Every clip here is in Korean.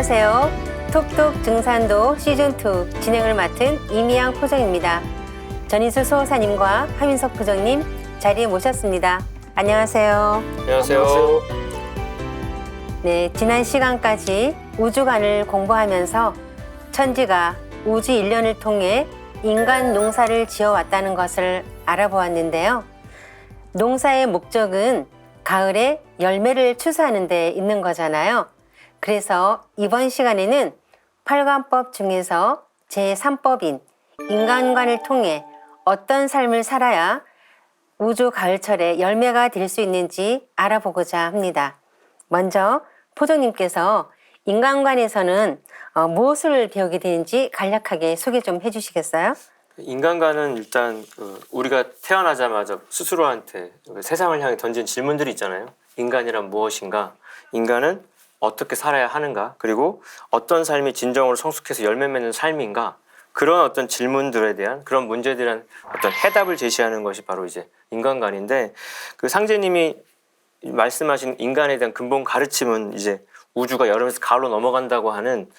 안녕하세요. 톡톡 등산도 시즌2 진행을 맡은 이미양 포정입니다. 전인수 수호사님과 하민석 포정님 자리에 모셨습니다. 안녕하세요. 안녕하세요. 네, 지난 시간까지 우주관을 공부하면서 천지가 우주 일련을 통해 인간 농사를 지어왔다는 것을 알아보았는데요. 농사의 목적은 가을에 열매를 추수하는 데 있는 거잖아요. 그래서 이번 시간에는 팔관법 중에서 제3법인 인간관을 통해 어떤 삶을 살아야 우주 가을철에 열매가 될 수 있는지 알아보고자 합니다. 먼저 포정님께서 인간관에서는 무엇을 배우게 되는지 간략하게 소개 좀 해주시겠어요? 인간관은 일단 우리가 태어나자마자 스스로한테 세상을 향해 던진 질문들이 있잖아요. 인간이란 무엇인가? 인간은 어떻게 살아야 하는가? 그리고 어떤 삶이 진정으로 성숙해서 열매 맺는 삶인가? 그런 어떤 질문들에 대한 그런 문제들에 대한 어떤 해답을 제시하는 것이 바로 이제 인간관인데, 그 상제님이 말씀하신 인간에 대한 근본 가르침은 이제 우주가 여름에서 가을로 넘어간다고 하는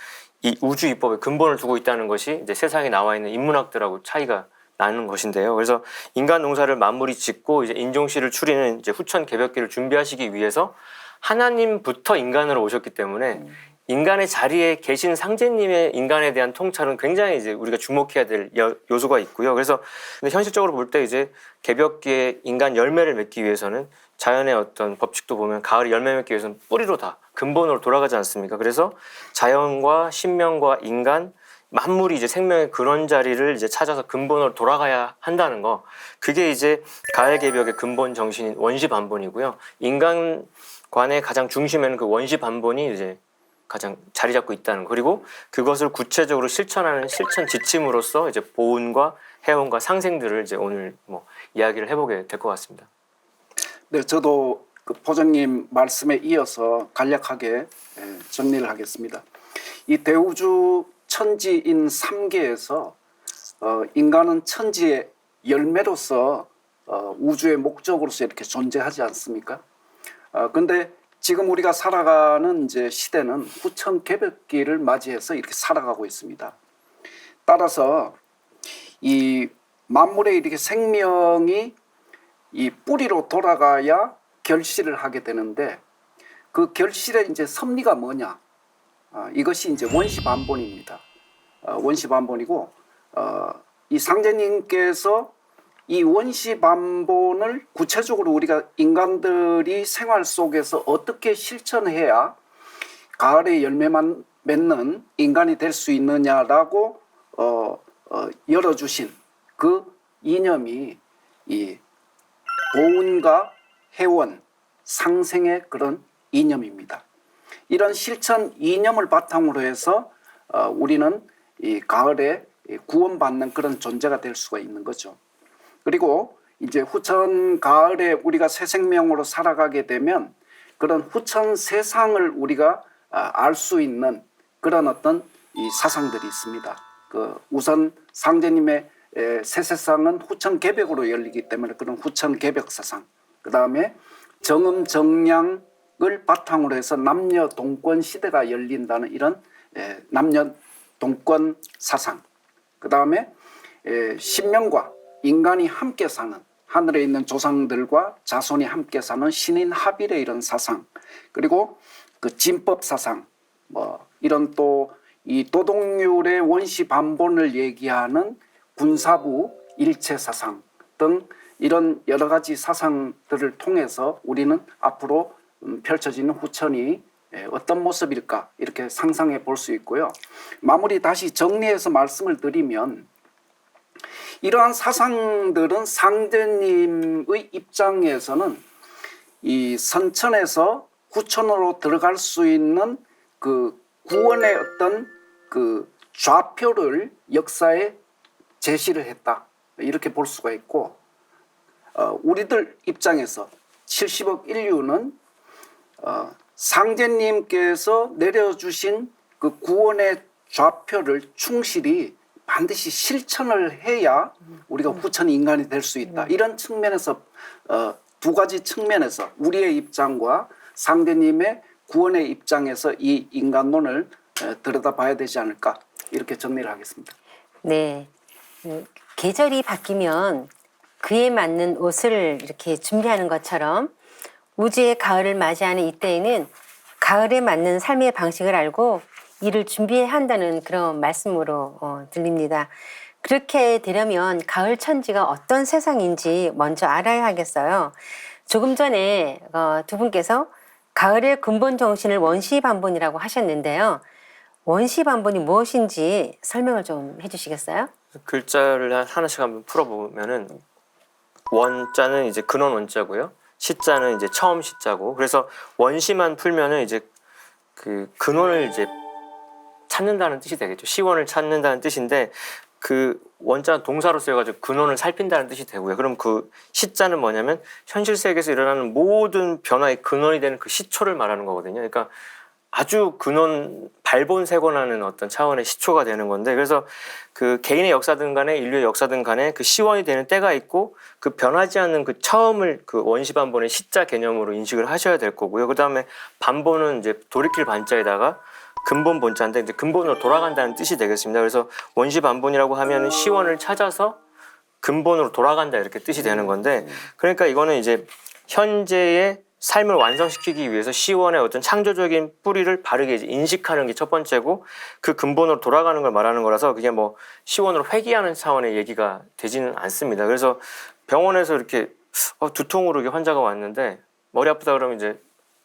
이 우주 이법의 근본을 두고 있다는 것이 이제 세상에 나와 있는 인문학들하고 차이가 나는 것인데요. 그래서 인간 농사를 마무리 짓고 이제 인종시를 추리는 이제 후천 개벽기를 준비하시기 위해서 하나님부터 인간으로 오셨기 때문에 인간의 자리에 계신 상제님의 인간에 대한 통찰은 굉장히 이제 우리가 주목해야 될 요소가 있고요. 그래서 근데 현실적으로 볼 때 이제 개벽기에 인간 열매를 맺기 위해서는 자연의 어떤 법칙도 보면 가을에 열매 맺기 위해서는 뿌리로 다 근본으로 돌아가지 않습니까? 그래서 자연과 신명과 인간, 만물이 이제 생명의 그런 자리를 이제 찾아서 근본으로 돌아가야 한다는 거, 그게 이제 가을 개벽의 근본 정신인 원시 반본이고요. 인간관의 가장 중심에는 그 원시 반본이 이제 가장 자리 잡고 있다는 거, 그리고 그것을 구체적으로 실천하는 실천 지침으로서 이제 보온과 해온과 상생들을 이제 오늘 이야기를 해보게 될 것 같습니다. 네, 저도 그 포정님 말씀에 이어서 간략하게 정리를 하겠습니다. 이 대우주 천지인 3계에서 인간은 천지의 열매로서 우주의 목적으로서 이렇게 존재하지 않습니까? 근데 지금 우리가 살아가는 이제 시대는 후천 개벽기를 맞이해서 이렇게 살아가고 있습니다. 따라서 이 만물의 이렇게 생명이 이 뿌리로 돌아가야 결실을 하게 되는데, 그 결실의 이제 섭리가 뭐냐? 이것이 이제 원시 반본입니다. 원시 반본이고, 이 상제님께서 이 원시 반본을 구체적으로 우리가 인간들이 생활 속에서 어떻게 실천해야 가을에 열매만 맺는 인간이 될 수 있느냐라고 열어주신 그 이념이 이 보온과 해원, 상생의 그런 이념입니다. 이런 실천 이념을 바탕으로 해서 우리는 이 가을에 구원받는 그런 존재가 될 수가 있는 거죠. 그리고 이제 후천 가을에 우리가 새 생명으로 살아가게 되면 그런 후천 세상을 우리가 알 수 있는 그런 어떤 이 사상들이 있습니다. 우선 상제님의 새 세상은 후천 개벽으로 열리기 때문에 그런 후천 개벽 사상, 그 다음에 정음 정량을 바탕으로 해서 남녀 동권 시대가 열린다는 이런 남녀 동권 사상, 그 다음에 신명과 인간이 함께 사는, 하늘에 있는 조상들과 자손이 함께 사는 신인 합일의 이런 사상, 그리고 그 진법 사상, 이런 또 이 도덕률의 원시 반본을 얘기하는 군사부 일체 사상 등 이런 여러 가지 사상들을 통해서 우리는 앞으로 펼쳐지는 후천이 어떤 모습일까 이렇게 상상해 볼 수 있고요. 마무리 다시 정리해서 말씀을 드리면, 이러한 사상들은 상제님의 입장에서는 이 선천에서 후천으로 들어갈 수 있는 그 구원의 어떤 그 좌표를 역사에 제시를 했다, 이렇게 볼 수가 있고, 우리들 입장에서 70억 인류는 상제님께서 내려주신 그 구원의 좌표를 충실히 반드시 실천을 해야 우리가 후천 인간이 될 수 있다. 이런 측면에서 두 가지 측면에서 우리의 입장과 상대님의 구원의 입장에서 이 인간론을 들여다봐야 되지 않을까 이렇게 정리를 하겠습니다. 네. 계절이 바뀌면 그에 맞는 옷을 이렇게 준비하는 것처럼 우주의 가을을 맞이하는 이때에는 가을에 맞는 삶의 방식을 알고 이를 준비해야 한다는 그런 말씀으로 들립니다. 그렇게 되려면 가을 천지가 어떤 세상인지 먼저 알아야 하겠어요. 조금 전에 두 분께서 가을의 근본 정신을 원시반본이라고 하셨는데요. 원시반본이 무엇인지 설명을 좀 해주시겠어요? 글자를 하나씩 한번 풀어보면은 원자는 이제 근원 원자고요. 시자는 이제 처음 시자고. 그래서 원시만 풀면은 이제 그 근원을 이제 찾는다는 뜻이 되겠죠. 시원을 찾는다는 뜻인데 그 원자는 동사로 쓰여가지고 근원을 살핀다는 뜻이 되고요. 그럼 그 시자는 뭐냐면 현실 세계에서 일어나는 모든 변화의 근원이 되는 그 시초를 말하는 거거든요. 그러니까 아주 근원 발본색원하는 어떤 차원의 시초가 되는 건데, 그래서 그 개인의 역사든 간에 인류의 역사든 간에 그 시원이 되는 때가 있고 그 변하지 않는 그 처음을 그 원시반본의 시자 개념으로 인식을 하셔야 될 거고요. 그 다음에 반본은 이제 돌이킬 반자에다가 근본 본자인데 이제 근본으로 돌아간다는 뜻이 되겠습니다. 그래서 원시반본이라고 하면 시원을 찾아서 근본으로 돌아간다 이렇게 뜻이 되는 건데, 그러니까 이거는 이제 현재의 삶을 완성시키기 위해서 시원의 어떤 창조적인 뿌리를 바르게 이제 인식하는 게 첫 번째고, 그 근본으로 돌아가는 걸 말하는 거라서 그게 뭐 시원으로 회귀하는 차원의 얘기가 되지는 않습니다. 그래서 병원에서 이렇게 두통으로 이렇게 환자가 왔는데 머리 아프다 그러면 이제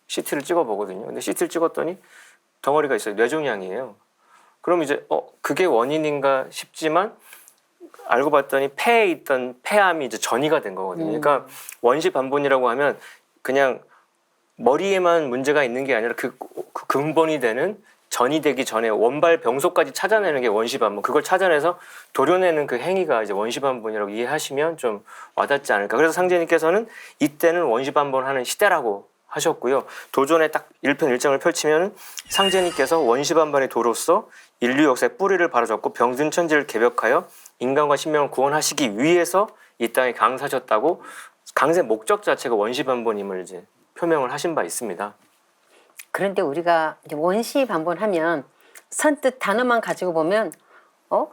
CT를 찍어 보거든요. 근데 CT를 찍었더니 덩어리가 있어요. 뇌종양이에요. 그럼 이제 그게 원인인가 싶지만 알고 봤더니 폐에 있던 폐암이 이제 전이가 된 거거든요. 그러니까 원시반본이라고 하면 그냥 머리에만 문제가 있는 게 아니라 그 근본이 되는 전이 되기 전에 원발 병소까지 찾아내는 게 원시반본. 그걸 찾아내서 도려내는 그 행위가 이제 원시반본이라고 이해하시면 좀 와닿지 않을까. 그래서 상제님께서는 이때는 원시반본 하는 시대라고 하셨고요. 도전에 딱 1편 1장을 펼치면 상제님께서 원시반본의 도로서 인류 역사의 뿌리를 바로잡고 병든 천지를 개벽하여 인간과 신명을 구원하시기 위해서 이 땅에 강사셨다고 강세 목적 자체가 원시반본임을 이제 표명을 하신 바 있습니다. 그런데 우리가 이제 원시반본하면 선뜻 단어만 가지고 보면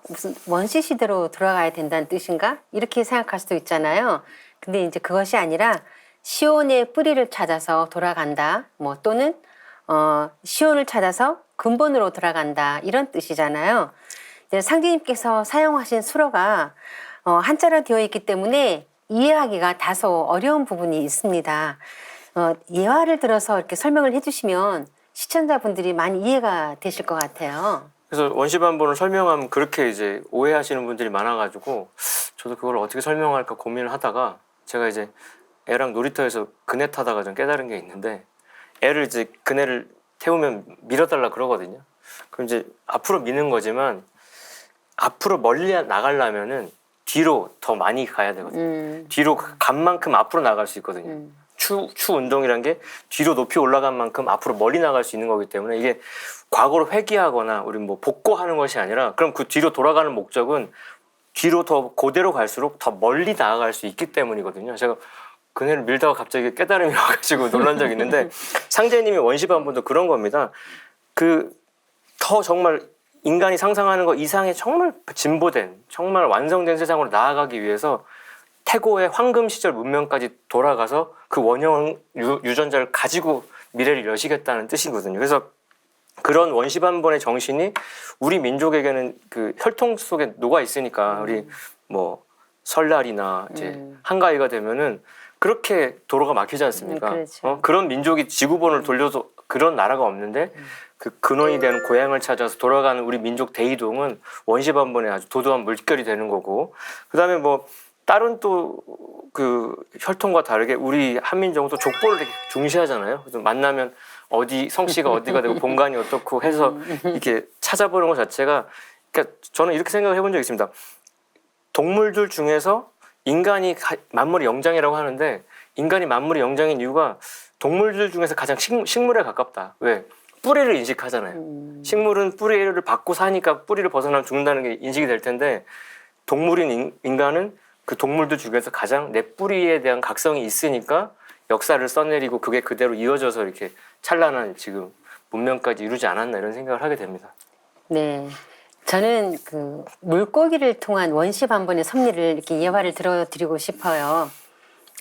무슨 원시 시대로 돌아가야 된다는 뜻인가? 이렇게 생각할 수도 있잖아요. 근데 이제 그것이 아니라 시온의 뿌리를 찾아서 돌아간다. 뭐 또는 시온을 찾아서 근본으로 돌아간다. 이런 뜻이잖아요. 이제 상제님께서 사용하신 수로가 한자로 되어 있기 때문에 이해하기가 다소 어려운 부분이 있습니다. 예화를 들어서 이렇게 설명을 해주시면 시청자분들이 많이 이해가 되실 것 같아요. 그래서 원시반본을 설명하면 그렇게 이제 오해하시는 분들이 많아가지고 저도 그걸 어떻게 설명할까 고민을 하다가 제가 이제 애랑 놀이터에서 그네 타다가 좀 깨달은 게 있는데, 애를 이제 그네를 태우면 밀어달라 그러거든요. 그럼 이제 앞으로 미는 거지만 앞으로 멀리 나가려면은 뒤로 더 많이 가야 되거든요. 뒤로 간 만큼 앞으로 나갈 수 있거든요. 추 운동이란 게 뒤로 높이 올라간 만큼 앞으로 멀리 나갈 수 있는 거기 때문에 이게 과거로 회귀하거나 우리 뭐 복고하는 것이 아니라, 그럼 그 뒤로 돌아가는 목적은 뒤로 더 그대로 갈수록 더 멀리 나아갈 수 있기 때문이거든요. 제가 그네를 밀다가 갑자기 깨달음이 와가지고 놀란 적이 있는데 상제님이 원시반본도 그런 겁니다. 그 더 정말 인간이 상상하는 것 이상의 정말 진보된, 정말 완성된 세상으로 나아가기 위해서 태고의 황금 시절 문명까지 돌아가서 그 원형 유전자를 가지고 미래를 여시겠다는 뜻이거든요. 그래서 그런 원시반본의 정신이 우리 민족에게는 그 혈통 속에 녹아 있으니까 우리 뭐 설날이나 이제 한가위가 되면은 그렇게 도로가 막히지 않습니까? 그렇죠. 그런 민족이 지구본을 돌려도 그런 나라가 없는데 그 근원이 되는 고향을 찾아서 돌아가는 우리 민족 대이동은 원시반본의 아주 도도한 물결이 되는 거고, 그다음에 뭐 다른 또 그 혈통과 다르게 우리 한민족은 또 족보를 되게 중시하잖아요. 그래서 만나면 어디 성씨가 어디가 되고 본관이 어떻고 해서 이렇게 찾아보는 것 자체가, 그러니까 저는 이렇게 생각을 해본 적이 있습니다. 동물들 중에서 인간이 만물의 영장이라고 하는데, 인간이 만물의 영장인 이유가 동물들 중에서 가장 식물에 가깝다. 왜? 뿌리를 인식하잖아요. 식물은 뿌리를 받고 사니까 뿌리를 벗어나면 죽는다는 게 인식이 될 텐데, 동물인 인간은 그 동물들 중에서 가장 내 뿌리에 대한 각성이 있으니까 역사를 써내리고 그게 그대로 이어져서 이렇게 찬란한 지금 문명까지 이루지 않았나 이런 생각을 하게 됩니다. 네. 저는 그 물고기를 통한 원시 반본의 섭리를 이렇게 예화를 들어드리고 싶어요.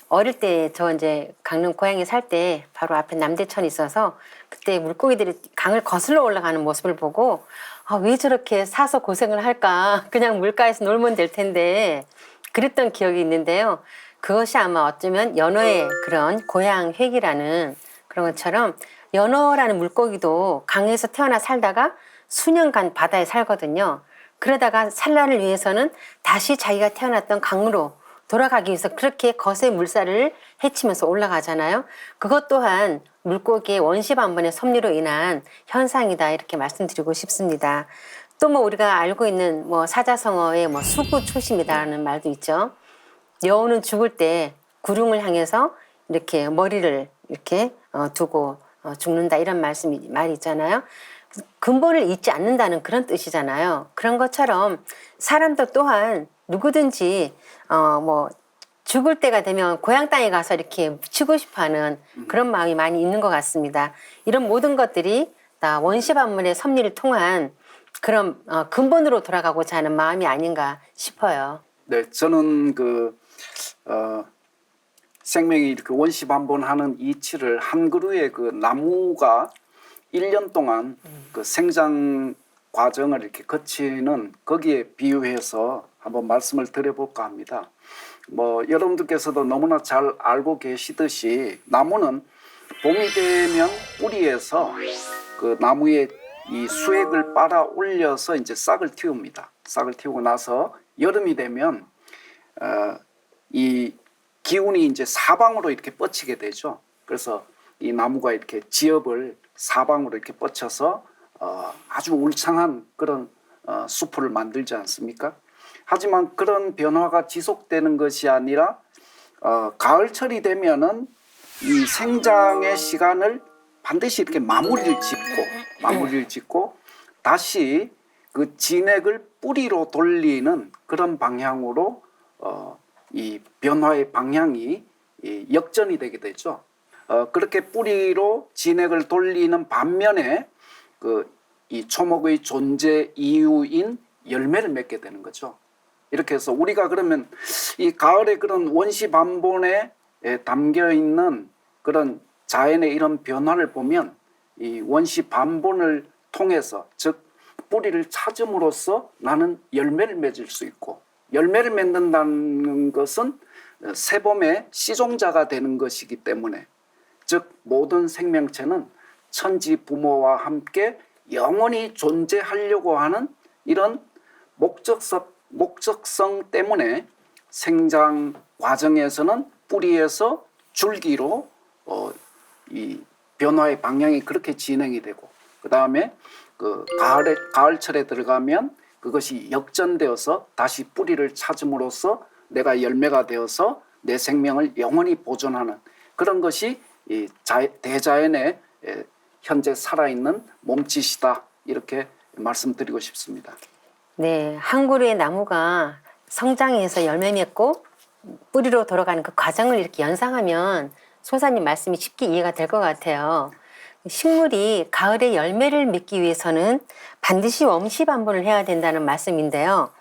어릴 때 저 이제 강릉 고향에 살 때 바로 앞에 남대천이 있어서 그때 물고기들이 강을 거슬러 올라가는 모습을 보고 아, 왜 저렇게 사서 고생을 할까? 그냥 물가에서 놀면 될 텐데 그랬던 기억이 있는데요. 그것이 아마 어쩌면 연어의 그런 고향 회귀라는 그런 것처럼 연어라는 물고기도 강에서 태어나 살다가 수년간 바다에 살거든요. 그러다가 산란을 위해서는 다시 자기가 태어났던 강으로 돌아가기 위해서 그렇게 거센 물살을 헤치면서 올라가잖아요. 그것 또한 물고기의 원시반본의 섭리로 인한 현상이다 이렇게 말씀드리고 싶습니다. 또 뭐 우리가 알고 있는 뭐 사자성어의 뭐 수구초심이다라는 말도 있죠. 여우는 죽을 때 구룡을 향해서 이렇게 머리를 이렇게 두고 죽는다 이런 말이 있잖아요. 근본을 잊지 않는다는 그런 뜻이잖아요. 그런 것처럼 사람도 또한 누구든지 뭐 죽을 때가 되면 고향 땅에 가서 이렇게 묻히고 싶어하는 그런 마음이 많이 있는 것 같습니다. 이런 모든 것들이 다 원시반문의 섭리를 통한 그런 근본으로 돌아가고자 하는 마음이 아닌가 싶어요. 네, 저는 생명이 이렇게 원시반복하는 이치를 한 그루의 그 나무가 1년 동안 그 생장 과정을 이렇게 거치는 거기에 비유해서 한번 말씀을 드려볼까 합니다. 뭐 여러분들께서도 너무나 잘 알고 계시듯이 나무는 봄이 되면 뿌리에서 그 나무의 이 수액을 빨아 올려서 이제 싹을 틔웁니다. 싹을 틔우고 나서 여름이 되면 이 기운이 이제 사방으로 이렇게 뻗치게 되죠. 그래서 이 나무가 이렇게 지엽을 사방으로 이렇게 뻗쳐서 아주 울창한 그런 숲을 만들지 않습니까? 하지만 그런 변화가 지속되는 것이 아니라 가을철이 되면은 이 생장의 시간을 반드시 이렇게 마무리를 짓고 다시 그 진액을 뿌리로 돌리는 그런 방향으로 이 변화의 방향이 역전이 되게 되죠. 그렇게 뿌리로 진액을 돌리는 반면에 이 초목의 존재 이유인 열매를 맺게 되는 거죠. 이렇게 해서 우리가 그러면 이 가을의 그런 원시 반본에 담겨 있는 그런 자연의 이런 변화를 보면 이 원시 반본을 통해서 즉 뿌리를 찾음으로써 나는 열매를 맺을 수 있고 열매를 맺는다는 것은 새봄의 씨종자가 되는 것이기 때문에 즉 모든 생명체는 천지 부모와 함께 영원히 존재하려고 하는 이런 목적성 때문에 생장 과정에서는 뿌리에서 줄기로 이 변화의 방향이 그렇게 진행이 되고 그 다음에 그 가을철에 들어가면 그것이 역전되어서 다시 뿌리를 찾음으로써 내가 열매가 되어서 내 생명을 영원히 보존하는 그런 것이 이 대자연의 현재 살아있는 몸짓이다 이렇게 말씀드리고 싶습니다. 네, 한 그루의 나무가 성장해서 열매 맺고 뿌리로 돌아가는 그 과정을 이렇게 연상하면 소사님 말씀이 쉽게 이해가 될 것 같아요. 식물이 가을에 열매를 맺기 위해서는 반드시 원시반본을 해야 된다는 말씀인데요.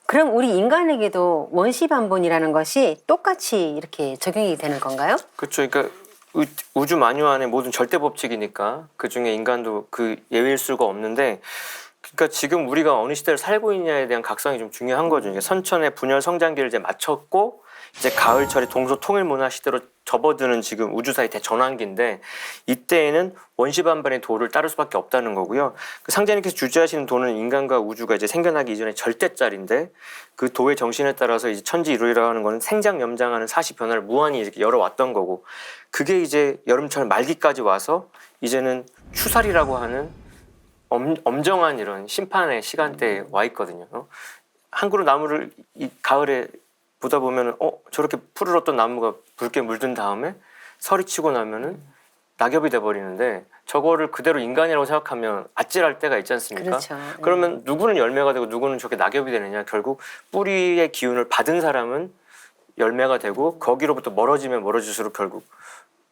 그럼 우리 인간에게도 원시반본이라는 것이 똑같이 이렇게 적용이 되는 건가요? 그렇죠. 그러니까 우주 만유안의 모든 절대 법칙이니까 그 중에 인간도 그 예외일 수가 없는데 그러니까 지금 우리가 어느 시대를 살고 있냐에 대한 각성이 좀 중요한 거죠. 이제 선천의 분열 성장기를 이제 마쳤고 이제 가을철에 동서통일문화 시대로 접어드는 지금 우주사의 대전환기인데 이때에는 원시반반의 도를 따를 수밖에 없다는 거고요. 그 상자님께서 주재하시는 도는 인간과 우주가 이제 생겨나기 이전에 절대짜리인데 그 도의 정신에 따라서 이제 천지이루이라고 하는 거는 생장염장하는 사시 변화를 무한히 이렇게 열어왔던 거고 그게 이제 여름철 말기까지 와서 이제는 추살이라고 하는 엄정한 이런 심판의 시간대에 와 있거든요. 한 그루 나무를 이 가을에 보다 보면은 저렇게 푸르렀던 나무가 붉게 물든 다음에 설이 치고 나면은 낙엽이 돼 버리는데 저거를 그대로 인간이라고 생각하면 아찔할 때가 있지 않습니까? 그렇죠. 그러면 누구는 열매가 되고 누구는 저렇게 낙엽이 되느냐? 결국 뿌리의 기운을 받은 사람은 열매가 되고 거기로부터 멀어지면 멀어질수록 결국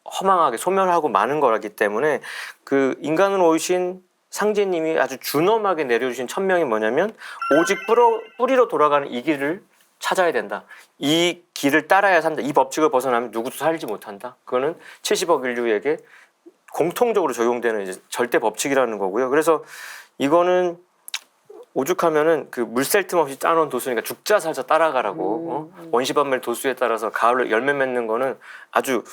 허망하게 소멸하고 마는 거라기 때문에 그 인간으로 오신 상제님이 아주 준엄하게 내려주신 천명이 뭐냐면 오직 뿌리로 돌아가는 이 길을 찾아야 된다. 이 길을 따라야 산다. 이 법칙을 벗어나면 누구도 살지 못한다. 그거는 70억 인류에게 공통적으로 적용되는 이제 절대 법칙이라는 거고요. 그래서 이거는 오죽하면은 그 물샐 틈 없이 짜놓은 도수니까 죽자 살자 따라가라고 원시반멸 도수에 따라서 가을로 열매 맺는 거는 아주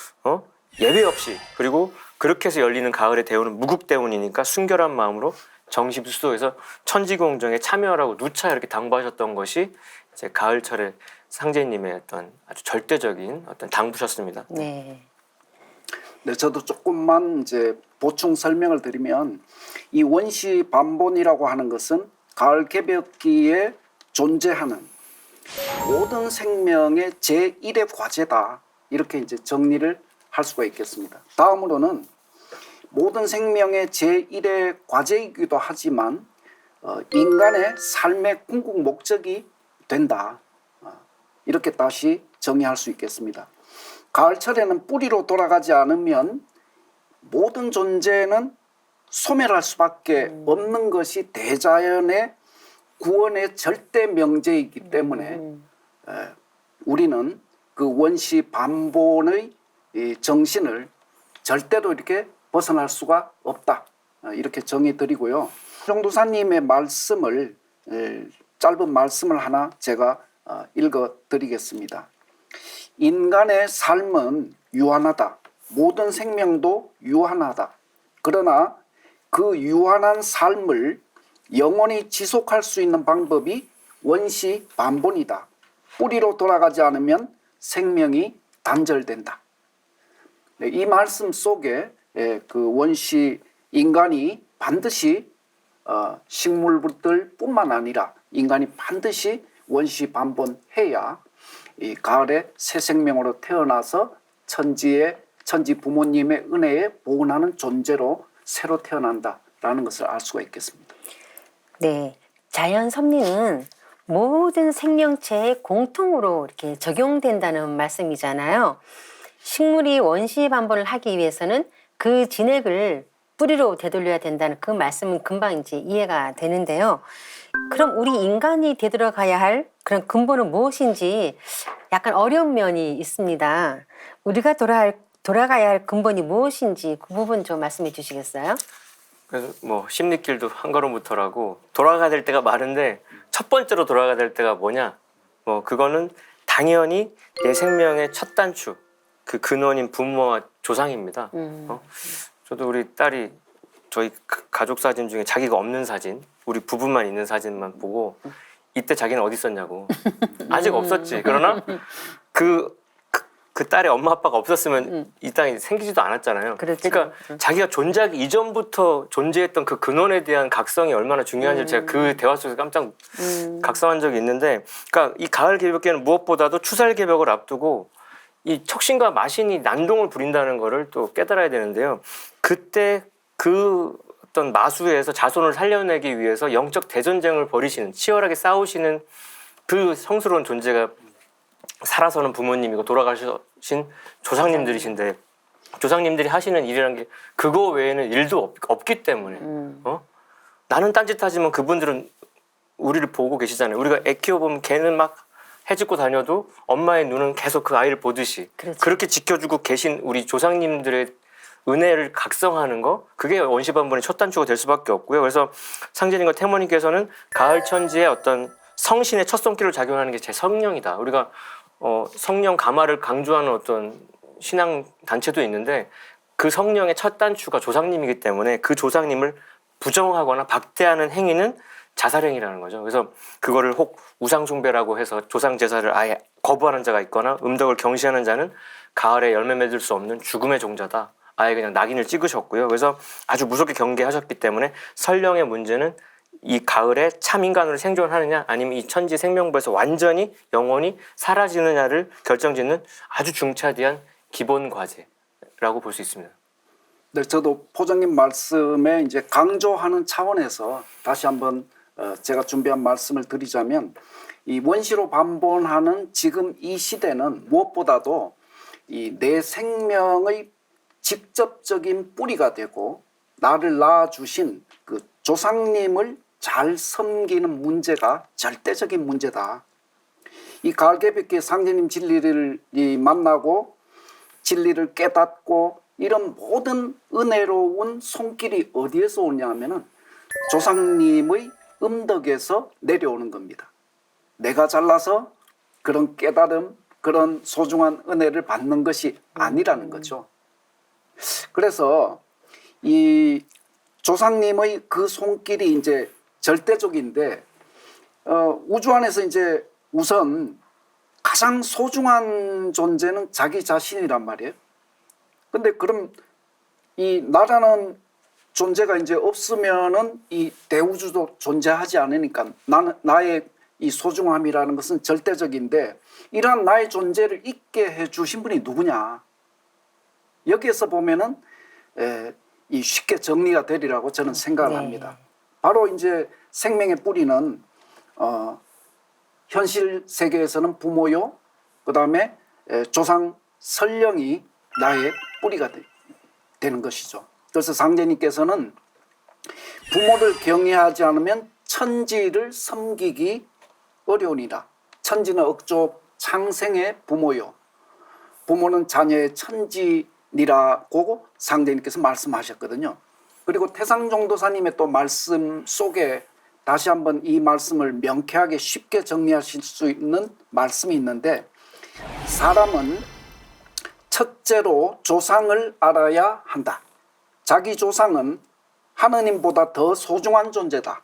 예외 없이 그리고 그렇게 해서 열리는 가을의 대운은 무국대운이니까 순결한 마음으로 정심수도에서 천지공정에 참여하라고 누차 이렇게 당부하셨던 것이 이제 가을철의 상제님의 어떤 아주 절대적인 어떤 당부셨습니다. 네. 네, 저도 조금만 이제 보충 설명을 드리면 이 원시 반본이라고 하는 것은 가을 개벽기에 존재하는 모든 생명의 제1의 과제다. 이렇게 이제 정리를 할 수가 있겠습니다. 다음으로는 모든 생명의 제1의 과제이기도 하지만 인간의 삶의 궁극 목적이 된다. 이렇게 다시 정의할 수 있겠습니다. 가을철에는 뿌리로 돌아가지 않으면 모든 존재는 소멸할 수밖에 없는 것이 대자연의 구원의 절대 명제이기 때문에 우리는 그 원시 반본의 이 정신을 절대로 이렇게 벗어날 수가 없다. 이렇게 정의 드리고요. 정도사님의 말씀을 짧은 말씀을 하나 제가 읽어 드리겠습니다. 인간의 삶은 유한하다. 모든 생명도 유한하다. 그러나 그 유한한 삶을 영원히 지속할 수 있는 방법이 원시 반본이다. 뿌리로 돌아가지 않으면 생명이 단절된다. 이 말씀 속에 그 원시 인간이 반드시 식물들뿐만 아니라 인간이 반드시 원시 반본해야 이 가을에 새 생명으로 태어나서 천지 부모님의 은혜에 보은하는 존재로 새로 태어난다라는 것을 알 수가 있겠습니다. 네. 자연 섭리는 모든 생명체에 공통으로 이렇게 적용된다는 말씀이잖아요. 식물이 원시 반본을 하기 위해서는 그 진액을 뿌리로 되돌려야 된다는 그 말씀은 금방 이제 이해가 되는데요. 그럼 우리 인간이 되돌아가야 할 그런 근본은 무엇인지 약간 어려운 면이 있습니다. 우리가 돌아가야 할 근본이 무엇인지 그 부분 좀 말씀해 주시겠어요? 그래서 뭐 십리길도 한 걸음부터라고 돌아가야 될 때가 많은데 첫 번째로 돌아가야 될 때가 뭐냐? 뭐 그거는 당연히 내 생명의 첫 단추, 그 근원인 부모와 조상입니다. 저도 우리 딸이 저희 가족 사진 중에 자기가 없는 사진, 우리 부부만 있는 사진만 보고 이때 자기는 어디 있었냐고. 아직 없었지. 그러나 그 딸의 엄마 아빠가 없었으면 이 땅이 생기지도 않았잖아요. 그렇죠. 그러니까 자기가 존재하기 이전부터 존재했던 그 근원에 대한 각성이 얼마나 중요한지 제가 그 대화 속에서 깜짝 각성한 적이 있는데, 그러니까 이 가을 개벽기는 무엇보다도 추살 개벽을 앞두고 이 척신과 마신이 난동을 부린다는 거를 또 깨달아야 되는데요. 그때 그 어떤 마수에서 자손을 살려내기 위해서 영적 대전쟁을 벌이시는, 치열하게 싸우시는 그 성스러운 존재가 살아서는 부모님이고 돌아가신 조상님들이신데, 조상님들이 하시는 일이라는 게 그거 외에는 일도 없기 때문에 나는 딴짓하지만 그분들은 우리를 보고 계시잖아요. 우리가 애 키워보면 걔는 막 해집고 다녀도 엄마의 눈은 계속 그 아이를 보듯이 그렇죠. 그렇게 지켜주고 계신 우리 조상님들의 은혜를 각성하는 거, 그게 원시반본의 첫 단추가 될 수밖에 없고요. 그래서 상제님과 태모님께서는 가을 천지의 어떤 성신의 첫 손길을 작용하는 게 제 성령이다. 우리가 성령 가마를 강조하는 어떤 신앙 단체도 있는데 그 성령의 첫 단추가 조상님이기 때문에 그 조상님을 부정하거나 박대하는 행위는 자살행위라는 거죠. 그래서 그거를 혹 우상숭배라고 해서 조상 제사를 아예 거부하는 자가 있거나 음덕을 경시하는 자는 가을에 열매 맺을 수 없는 죽음의 종자다. 아예 그냥 낙인을 찍으셨고요. 그래서 아주 무섭게 경계하셨기 때문에 설령의 문제는 이 가을에 참 인간으로 생존하느냐 아니면 이 천지 생명부에서 완전히 영원히 사라지느냐를 결정짓는 아주 중차대한 기본 과제라고 볼 수 있습니다. 네, 저도 포장님 말씀에 이제 강조하는 차원에서 다시 한번 제가 준비한 말씀을 드리자면, 이 원시로 반본하는 지금 이 시대는 무엇보다도 이 내 생명의 직접적인 뿌리가 되고 나를 낳아주신 그 조상님을 잘 섬기는 문제가 절대적인 문제다. 이 가을개벽기의 상제님 진리를 만나고 진리를 깨닫고 이런 모든 은혜로운 손길이 어디에서 오냐 하면은 조상님의 음덕에서 내려오는 겁니다. 내가 잘나서 그런 깨달음, 그런 소중한 은혜를 받는 것이 아니라는 거죠. 그래서 이 조상님의 그 손길이 이제 절대적인데 우주 안에서 이제 우선 가장 소중한 존재는 자기 자신이란 말이에요. 근데 그럼 이 나라는 존재가 이제 없으면은 이 대우주도 존재하지 않으니까 나의 이 소중함이라는 것은 절대적인데 이러한 나의 존재를 있게 해주신 분이 누구냐? 여기에서 보면은 이 쉽게 정리가 되리라고 저는 생각을 합니다. 바로 이제 생명의 뿌리는 현실 세계에서는 부모요, 그 다음에 조상 설령이 나의 뿌리가 되는 것이죠. 그래서 상제님께서는 부모를 경외하지 않으면 천지를 섬기기 어려우니라. 천지는 억조 창생의 부모요. 부모는 자녀의 천지니라고 상제님께서 말씀하셨거든요. 그리고 태상종도사님의 또 말씀 속에 다시 한번 이 말씀을 명쾌하게 쉽게 정리하실 수 있는 말씀이 있는데 사람은 첫째로 조상을 알아야 한다. 자기 조상은 하느님보다 더 소중한 존재다.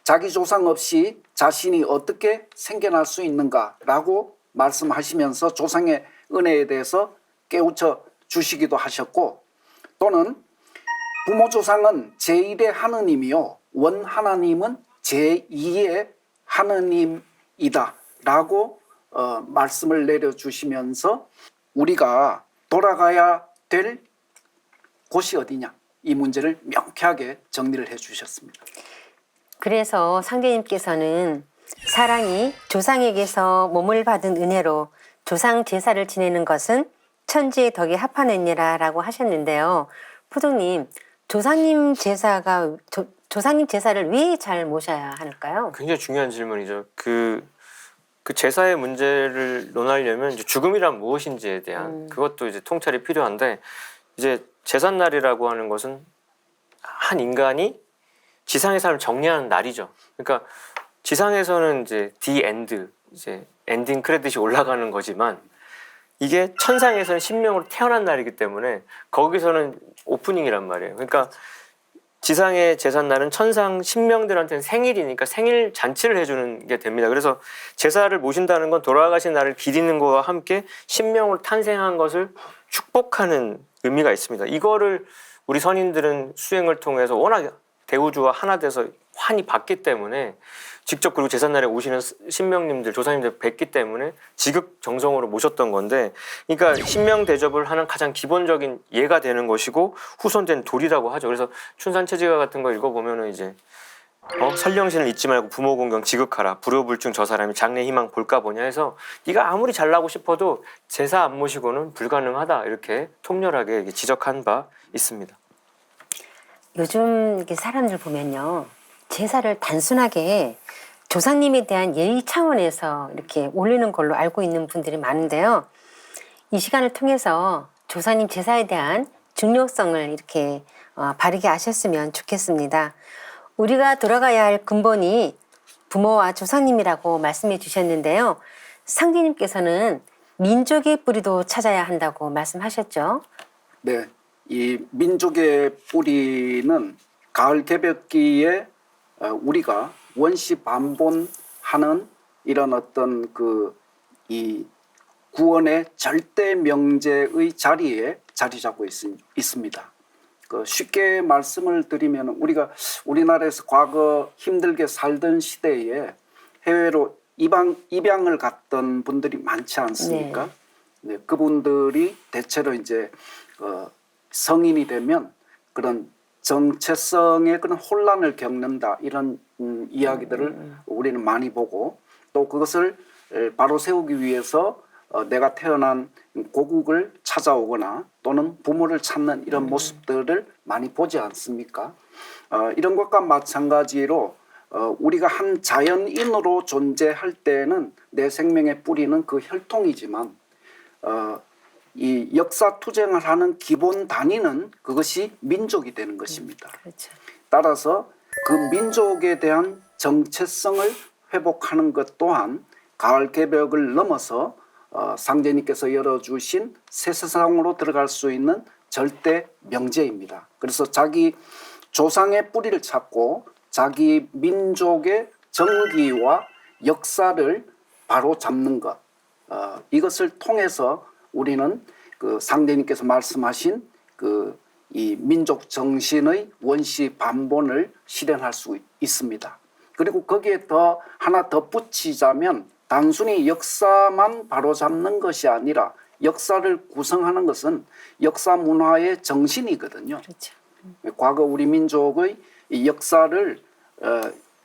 자기 조상 없이 자신이 어떻게 생겨날 수 있는가라고 말씀하시면서 조상의 은혜에 대해서 깨우쳐 주시기도 하셨고 또는 부모 조상은 제1의 하느님이요 원 하나님은 제2의 하느님이다 라고 말씀을 내려주시면서 우리가 돌아가야 될 곳이 어디냐 이 문제를 명쾌하게 정리를 해 주셨습니다. 그래서 상제님께서는 사랑이 조상에게서 몸을 받은 은혜로 조상 제사를 지내는 것은 천지의 덕에 합하느니라라고 하셨는데요. 포동님, 조상님 제사를 왜 잘 모셔야 할까요? 굉장히 중요한 질문이죠. 그 제사의 문제를 논하려면 이제 죽음이란 무엇인지에 대한 그것도 이제 통찰이 필요한데 이제 제삿날이라고 하는 것은 한 인간이 지상의 삶을 정리하는 날이죠. 그러니까 지상에서는 이제 디 엔드 이제 엔딩 크레딧이 올라가는 거지만 이게 천상에서는 신명으로 태어난 날이기 때문에 거기서는 오프닝이란 말이에요. 그러니까 지상의 제삿날은 천상 신명들한테는 생일이니까 생일 잔치를 해주는 게 됩니다. 그래서 제사를 모신다는 건 돌아가신 나를 기리는 것과 함께 신명으로 탄생한 것을 축복하는 의미가 있습니다. 이거를 우리 선인들은 수행을 통해서 워낙 대우주와 하나 돼서 환히 받기 때문에 직접 그리고 제삿날에 오시는 신명님들, 조상님들 뵙기 때문에 지극정성으로 모셨던 건데 그러니까 신명 대접을 하는 가장 기본적인 예가 되는 것이고 후손된 도리라고 하죠. 그래서 춘산체지가 같은 거 읽어보면은 이제 설령신을 잊지 말고 부모 공경 지극하라. 불효불충 저 사람이 장래 희망 볼까 보냐 해서 네가 아무리 잘나고 싶어도 제사 안 모시고는 불가능하다 이렇게 통렬하게 지적한 바 있습니다. 요즘 이렇게 사람들 보면요. 제사를 단순하게 조상님에 대한 예의 차원에서 이렇게 올리는 걸로 알고 있는 분들이 많은데요. 이 시간을 통해서 조상님 제사에 대한 중요성을 이렇게 바르게 아셨으면 좋겠습니다. 우리가 돌아가야 할 근본이 부모와 조상님이라고 말씀해 주셨는데요. 상제님께서는 민족의 뿌리도 찾아야 한다고 말씀하셨죠. 네, 이 민족의 뿌리는 가을 개벽기에 우리가 원시 반본하는 이런 어떤 이 구원의 절대 명제의 자리에 자리 잡고 있습니다. 쉽게 말씀을 드리면 우리가 우리나라에서 과거 힘들게 살던 시대에 해외로 입양을 갔던 분들이 많지 않습니까? 네, 그분들이 대체로 이제 성인이 되면 그런 정체성의 그런 혼란을 겪는다 이런 이야기들을 우리는 많이 보고 또 그것을 바로 세우기 위해서 내가 태어난 고국을 찾아오거나 또는 부모를 찾는 이런 모습들을 많이 보지 않습니까? 이런 것과 마찬가지로 우리가 한 자연인으로 존재할 때는 내 생명의 뿌리는 그 혈통이지만 이 역사 투쟁을 하는 기본 단위는 그것이 민족이 되는 것입니다. 그렇죠. 따라서 그 민족에 대한 정체성을 회복하는 것 또한 가을 개벽을 넘어서 상제님께서 열어주신 새 세상으로 들어갈 수 있는 절대 명제입니다. 그래서 자기 조상의 뿌리를 찾고 자기 민족의 정기와 역사를 바로 잡는 것, 이것을 통해서 우리는 그 상대님께서 말씀하신 그 이 민족 정신의 원시 반본을 실현할 수 있습니다. 그리고 거기에 더 하나 덧붙이자면 단순히 역사만 바로잡는 것이 아니라 역사를 구성하는 것은 역사 문화의 정신이거든요. 그렇죠. 과거 우리 민족의 이 역사를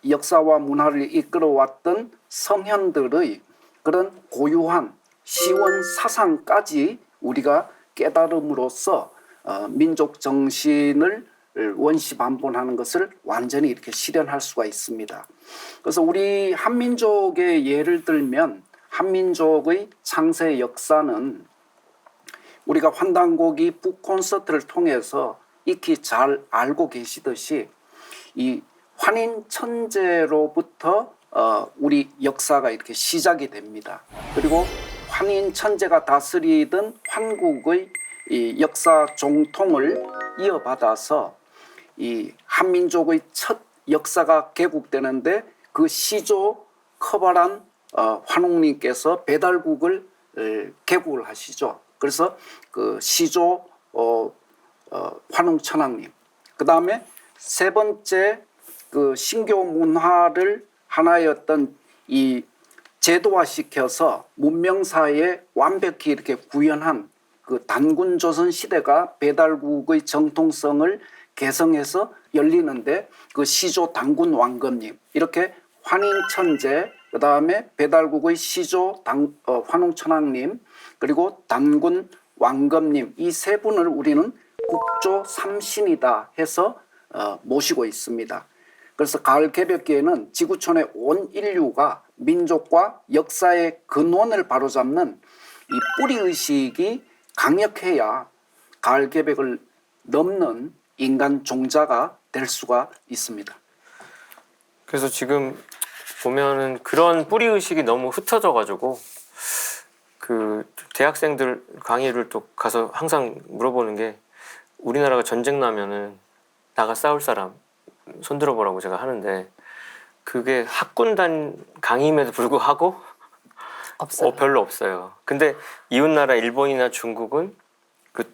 역사와 문화를 이끌어왔던 성현들의 그런 고유한 시원 사상까지 우리가 깨달음으로써 민족 정신을 원시 반본하는 것을 완전히 이렇게 실현할 수가 있습니다. 그래서 우리 한민족의 예를 들면 한민족의 창세 역사는 우리가 환단고기 북콘서트를 통해서 익히 잘 알고 계시듯이 이 환인천재로부터 우리 역사가 이렇게 시작이 됩니다. 그리고 환인천재가 다스리던 환국의 이 역사 종통을 이어받아서 이 한민족의 첫 역사가 개국되는데 그 시조 커바란 환웅님께서 배달국을 개국을 하시죠. 그래서 그 시조 환웅천왕님, 그 다음에 세 번째 그 신교 문화를 하나의 어떤 이 제도화시켜서 문명사에 완벽히 이렇게 구현한 그 단군 조선 시대가 배달국의 정통성을 개성해서 열리는데 그 시조 단군 왕검님, 이렇게 환인천재, 그 다음에 배달국의 시조 환웅천왕님, 그리고 단군 왕검님, 이 세 분을 우리는 국조 삼신이다 해서 모시고 있습니다. 그래서 가을 개벽기에는 지구촌의 온 인류가 민족과 역사의 근원을 바로잡는 이 뿌리의식이 강력해야 가을 개벽을 넘는 인간 종자가 될 수가 있습니다. 그래서 지금 보면은 그런 뿌리 의식이 너무 흩어져 가지고 그 대학생들 강의를 또 가서 항상 물어보는 게 우리나라가 전쟁 나면은 나가 싸울 사람 손들어 보라고 제가 하는데 그게 학군단 강의임에도 불구하고 없어요. 별로 없어요. 근데 이웃나라 일본이나 중국은 그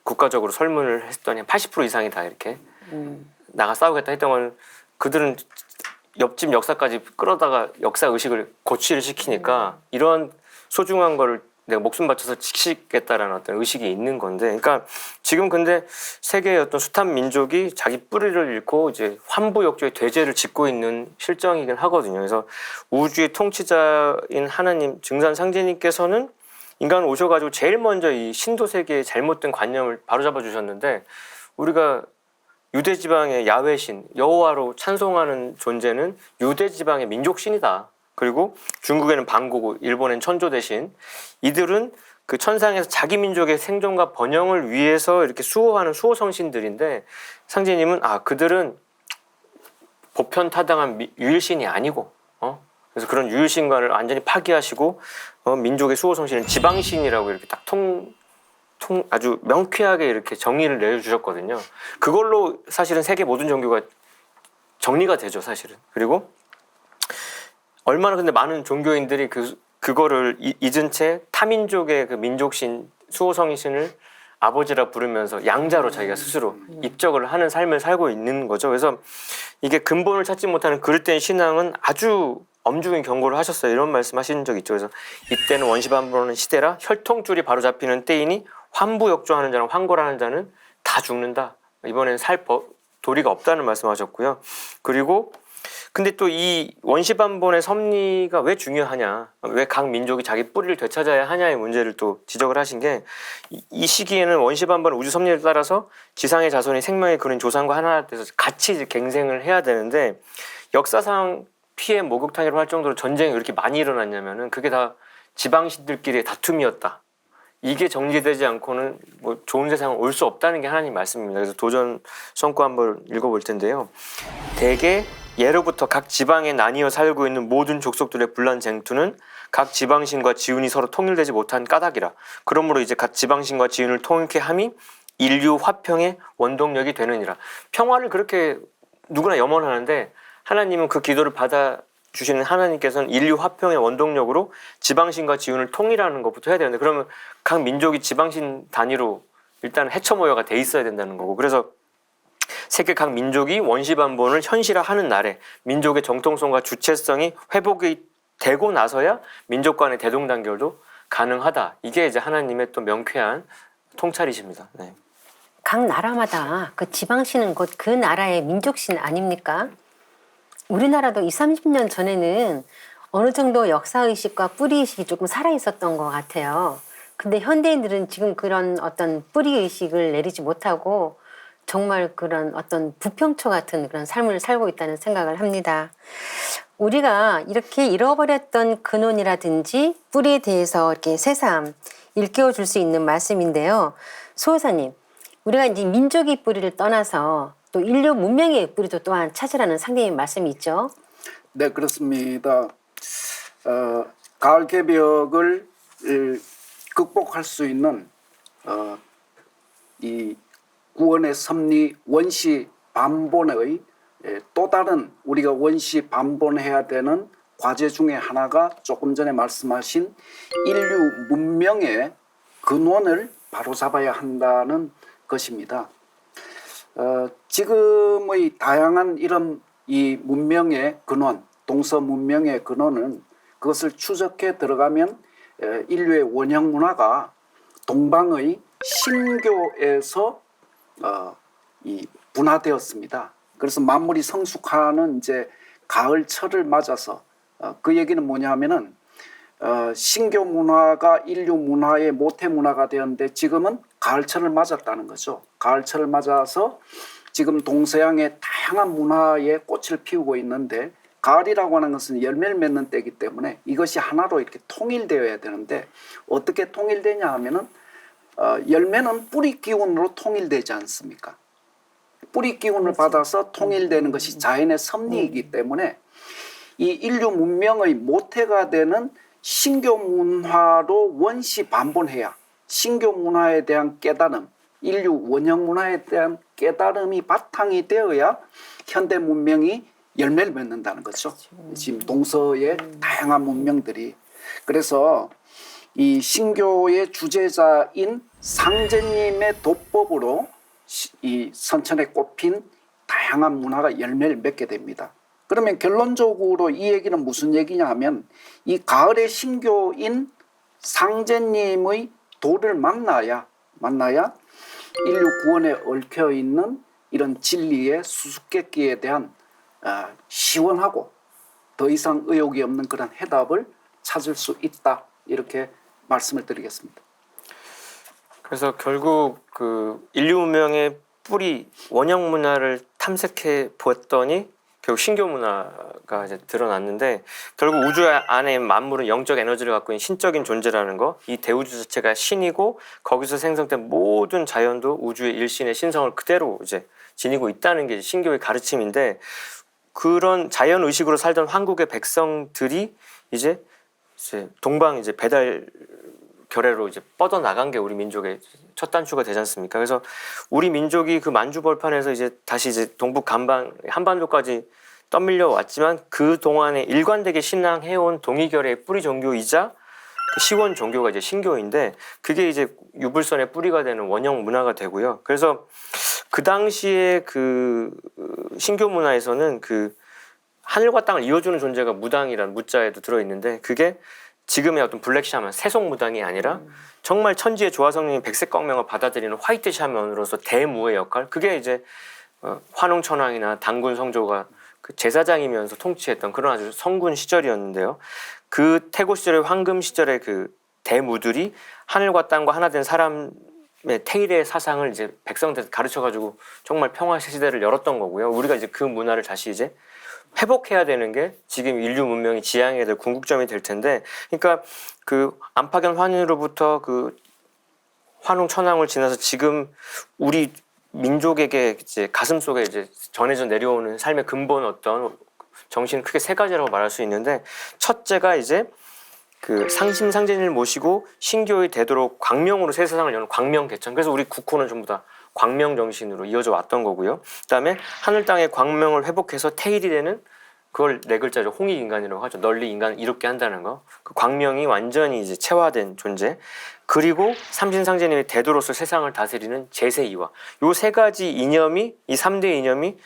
국가적으로 설문을 했더니 80% 이상이 다 이렇게 나가 싸우겠다 했던 건 그들은 옆집 역사까지 끌어다가 역사 의식을 고취를 시키니까 이런 소중한 거를 내가 목숨 바쳐서 지키겠다라는 어떤 의식이 있는 건데, 그러니까 지금 근데 세계의 어떤 숱한 민족이 자기 뿌리를 잃고 이제 환부역조의 대죄를 짓고 있는 실정이긴 하거든요. 그래서 우주의 통치자인 하나님 증산상제님께서는 인간 오셔가지고 제일 먼저 이 신도 세계의 잘못된 관념을 바로잡아 주셨는데, 우리가 유대 지방의 야훼신 여호와로 찬송하는 존재는 유대 지방의 민족신이다. 그리고 중국에는 방고고, 일본엔 천조 대신, 이들은 그 천상에서 자기 민족의 생존과 번영을 위해서 이렇게 수호하는 수호성신들인데, 상제님은 그들은 보편타당한 유일신이 아니고, 그래서 그런 유일신관을 완전히 파기하시고 민족의 수호성신은 지방신이라고 이렇게 딱 아주 명쾌하게 이렇게 정의를 내려주셨거든요. 그걸로 사실은 세계 모든 종교가 정리가 되죠, 사실은. 그리고 얼마나 근데 많은 종교인들이 그거를 잊은 채 타민족의 그 민족신, 수호성신을 아버지라 부르면서 양자로 자기가 스스로 입적을 하는 삶을 살고 있는 거죠. 그래서 이게 근본을 찾지 못하는 그릇된 신앙은 아주 엄중히 경고를 하셨어요. 이런 말씀하신 적 있죠. 그래서 이때는 원시반복하는 시대라 혈통줄이 바로 잡히는 때이니 환부역조하는 자는 환고라는 자는 다 죽는다. 이번엔 살 도리가 없다는 말씀하셨고요. 그리고 근데 또 이 원시반본의 섭리가 왜 중요하냐, 왜 각 민족이 자기 뿌리를 되찾아야 하냐의 문제를 또 지적을 하신 게, 이 시기에는 원시반본 우주 섭리에 따라서 지상의 자손이 생명의 근원 조상과 하나 돼서 같이 이제 갱생을 해야 되는데, 역사상 피해 목욕탕이라고 할 정도로 전쟁이 왜 이렇게 많이 일어났냐면은 그게 다 지방신들끼리의 다툼이었다. 이게 정리되지 않고는 뭐 좋은 세상은 올 수 없다는 게 하나님 말씀입니다. 그래서 도전 성구 한번 읽어볼 텐데요. 대개 예로부터 각 지방에 나뉘어 살고 있는 모든 족속들의 분란 쟁투는 각 지방신과 지운이 서로 통일되지 못한 까닭이라. 그러므로 이제 각 지방신과 지운을 통일케 함이 인류 화평의 원동력이 되느니라. 평화를 그렇게 누구나 염원하는데 하나님은 그 기도를 받아주시는 하나님께서는 인류 화평의 원동력으로 지방신과 지운을 통일하는 것부터 해야 되는데, 그러면 각 민족이 지방신 단위로 일단 해처 모여가 돼 있어야 된다는 거고, 그래서 세계 각 민족이 원시반본을 현실화하는 날에 민족의 정통성과 주체성이 회복이 되고 나서야 민족 간의 대동단결도 가능하다. 이게 이제 하나님의 또 명쾌한 통찰이십니다. 네. 각 나라마다 그 지방신은 곧 그 나라의 민족신 아닙니까? 우리나라도 20, 30년 전에는 어느 정도 역사의식과 뿌리의식이 조금 살아있었던 것 같아요. 근데 현대인들은 지금 그런 어떤 뿌리의식을 내리지 못하고 정말 그런 어떤 부평초 같은 그런 삶을 살고 있다는 생각을 합니다. 우리가 이렇게 잃어버렸던 근원이라든지 뿌리에 대해서 이렇게 새삼 일깨워 줄 수 있는 말씀인데요. 수호사님, 우리가 이제 민족의 뿌리를 떠나서 또 인류 문명의 뿌리도 또한 찾으라는 상대의 말씀이 있죠. 네, 그렇습니다. 가을 개벽을 극복할 수 있는 이 구원의 섭리 원시 반본의 또 다른 우리가 원시 반본해야 되는 과제 중에 하나가 조금 전에 말씀하신 인류 문명의 근원을 바로잡아야 한다는 것입니다. 지금의 다양한 이런 이 문명의 근원, 동서 문명의 근원은 그것을 추적해 들어가면 인류의 원형 문화가 동방의 신교에서 이 분화되었습니다. 그래서 만물이 성숙하는 이제 가을철을 맞아서 그 얘기는 뭐냐면은 신교 문화가 인류 문화의 모태 문화가 되었는데 지금은 가을철을 맞았다는 거죠. 가을철을 맞아서 지금 동서양의 다양한 문화의 꽃을 피우고 있는데, 가을이라고 하는 것은 열매를 맺는 때이기 때문에 이것이 하나로 이렇게 통일되어야 되는데, 어떻게 통일되냐 하면은 열매는 뿌리 기운으로 통일되지 않습니까? 뿌리 기운을 받아서 통일되는 것이 자연의 섭리이기 때문에 이 인류 문명의 모태가 되는 신교 문화로 원시 반본해야 신교 문화에 대한 깨달음, 인류 원형 문화에 대한 깨달음이 바탕이 되어야 현대 문명이 열매를 맺는다는 거죠. 지금 동서의 다양한 문명들이. 그래서 이 신교의 주제자인 상제님의 도법으로 이 선천에 꼽힌 다양한 문화가 열매를 맺게 됩니다. 그러면 결론적으로 이 얘기는 무슨 얘기냐 하면, 이 가을의 신교인 상제님의 도를 만나야 인류 구원에 얽혀 있는 이런 진리의 수수께끼에 대한 시원하고 더 이상 의혹이 없는 그런 해답을 찾을 수 있다, 이렇게 말씀을 드리겠습니다. 그래서 결국 그 인류 문명의 뿌리 원형 문화를 탐색해 보았더니 결국 신교 문화가 이제 드러났는데, 결국 우주 안에 만물은 영적 에너지를 갖고 있는 신적인 존재라는 거, 이 대우주 자체가 신이고 거기서 생성된 모든 자연도 우주의 일신의 신성을 그대로 이제 지니고 있다는 게 신교의 가르침인데, 그런 자연 의식으로 살던 한국의 백성들이 이제 동방 이제 배달 결례로 이제 뻗어 나간 게 우리 민족의 첫 단추가 되지 않습니까? 그래서 우리 민족이 그 만주 벌판에서 이제 다시 이제 동북 한반도까지 떠밀려 왔지만, 그 동안에 일관되게 신앙해온 동이결의 뿌리 종교이자 그 시원 종교가 이제 신교인데, 그게 이제 유불선의 뿌리가 되는 원형 문화가 되고요. 그래서 그 당시에 그 신교 문화에서는 그 하늘과 땅을 이어주는 존재가 무당이라는 무자에도 들어있는데, 그게 지금의 어떤 블랙 샤먼, 세속 무당이 아니라 정말 천지의 조화성령이 백색 광명을 받아들이는 화이트 샤먼으로서 대무의 역할, 그게 이제 환웅천왕이나 당군 성조가 그 제사장이면서 통치했던 그런 아주 성군 시절이었는데요. 그 태고 시절의 황금 시절의 그 대무들이 하늘과 땅과 하나 된 사람의 태일의 사상을 이제 백성들한테 가르쳐가지고 정말 평화 시대를 열었던 거고요. 우리가 이제 그 문화를 다시 이제 회복해야 되는 게 지금 인류 문명이 지향해야 될 궁극점이 될 텐데, 그러니까 그 안파견 환희로부터 그 환웅 천황을 지나서 지금 우리 민족에게 이제 가슴 속에 이제 전해져 내려오는 삶의 근본 어떤 정신은 크게 세 가지라고 말할 수 있는데, 첫째가 이제 그 상신상제님을 모시고 신교의 되도록 광명으로 새 세상을 여는 광명개천. 그래서 우리 국호는 전부 다 광명 정신으로 이어져 왔던 거고요. 그다음에 하늘 땅의 광명을 회복해서 태일이 되는, 그걸 네 글자로 홍익인간이라고 하죠. 널리 인간을 이롭게 한다는 거. 그 광명이 완전히 이제 체화된 존재. 그리고 삼신상제님의 대도로서 세상을 다스리는 제세이화. 요 세 가지 이념이, 이 3대 이념이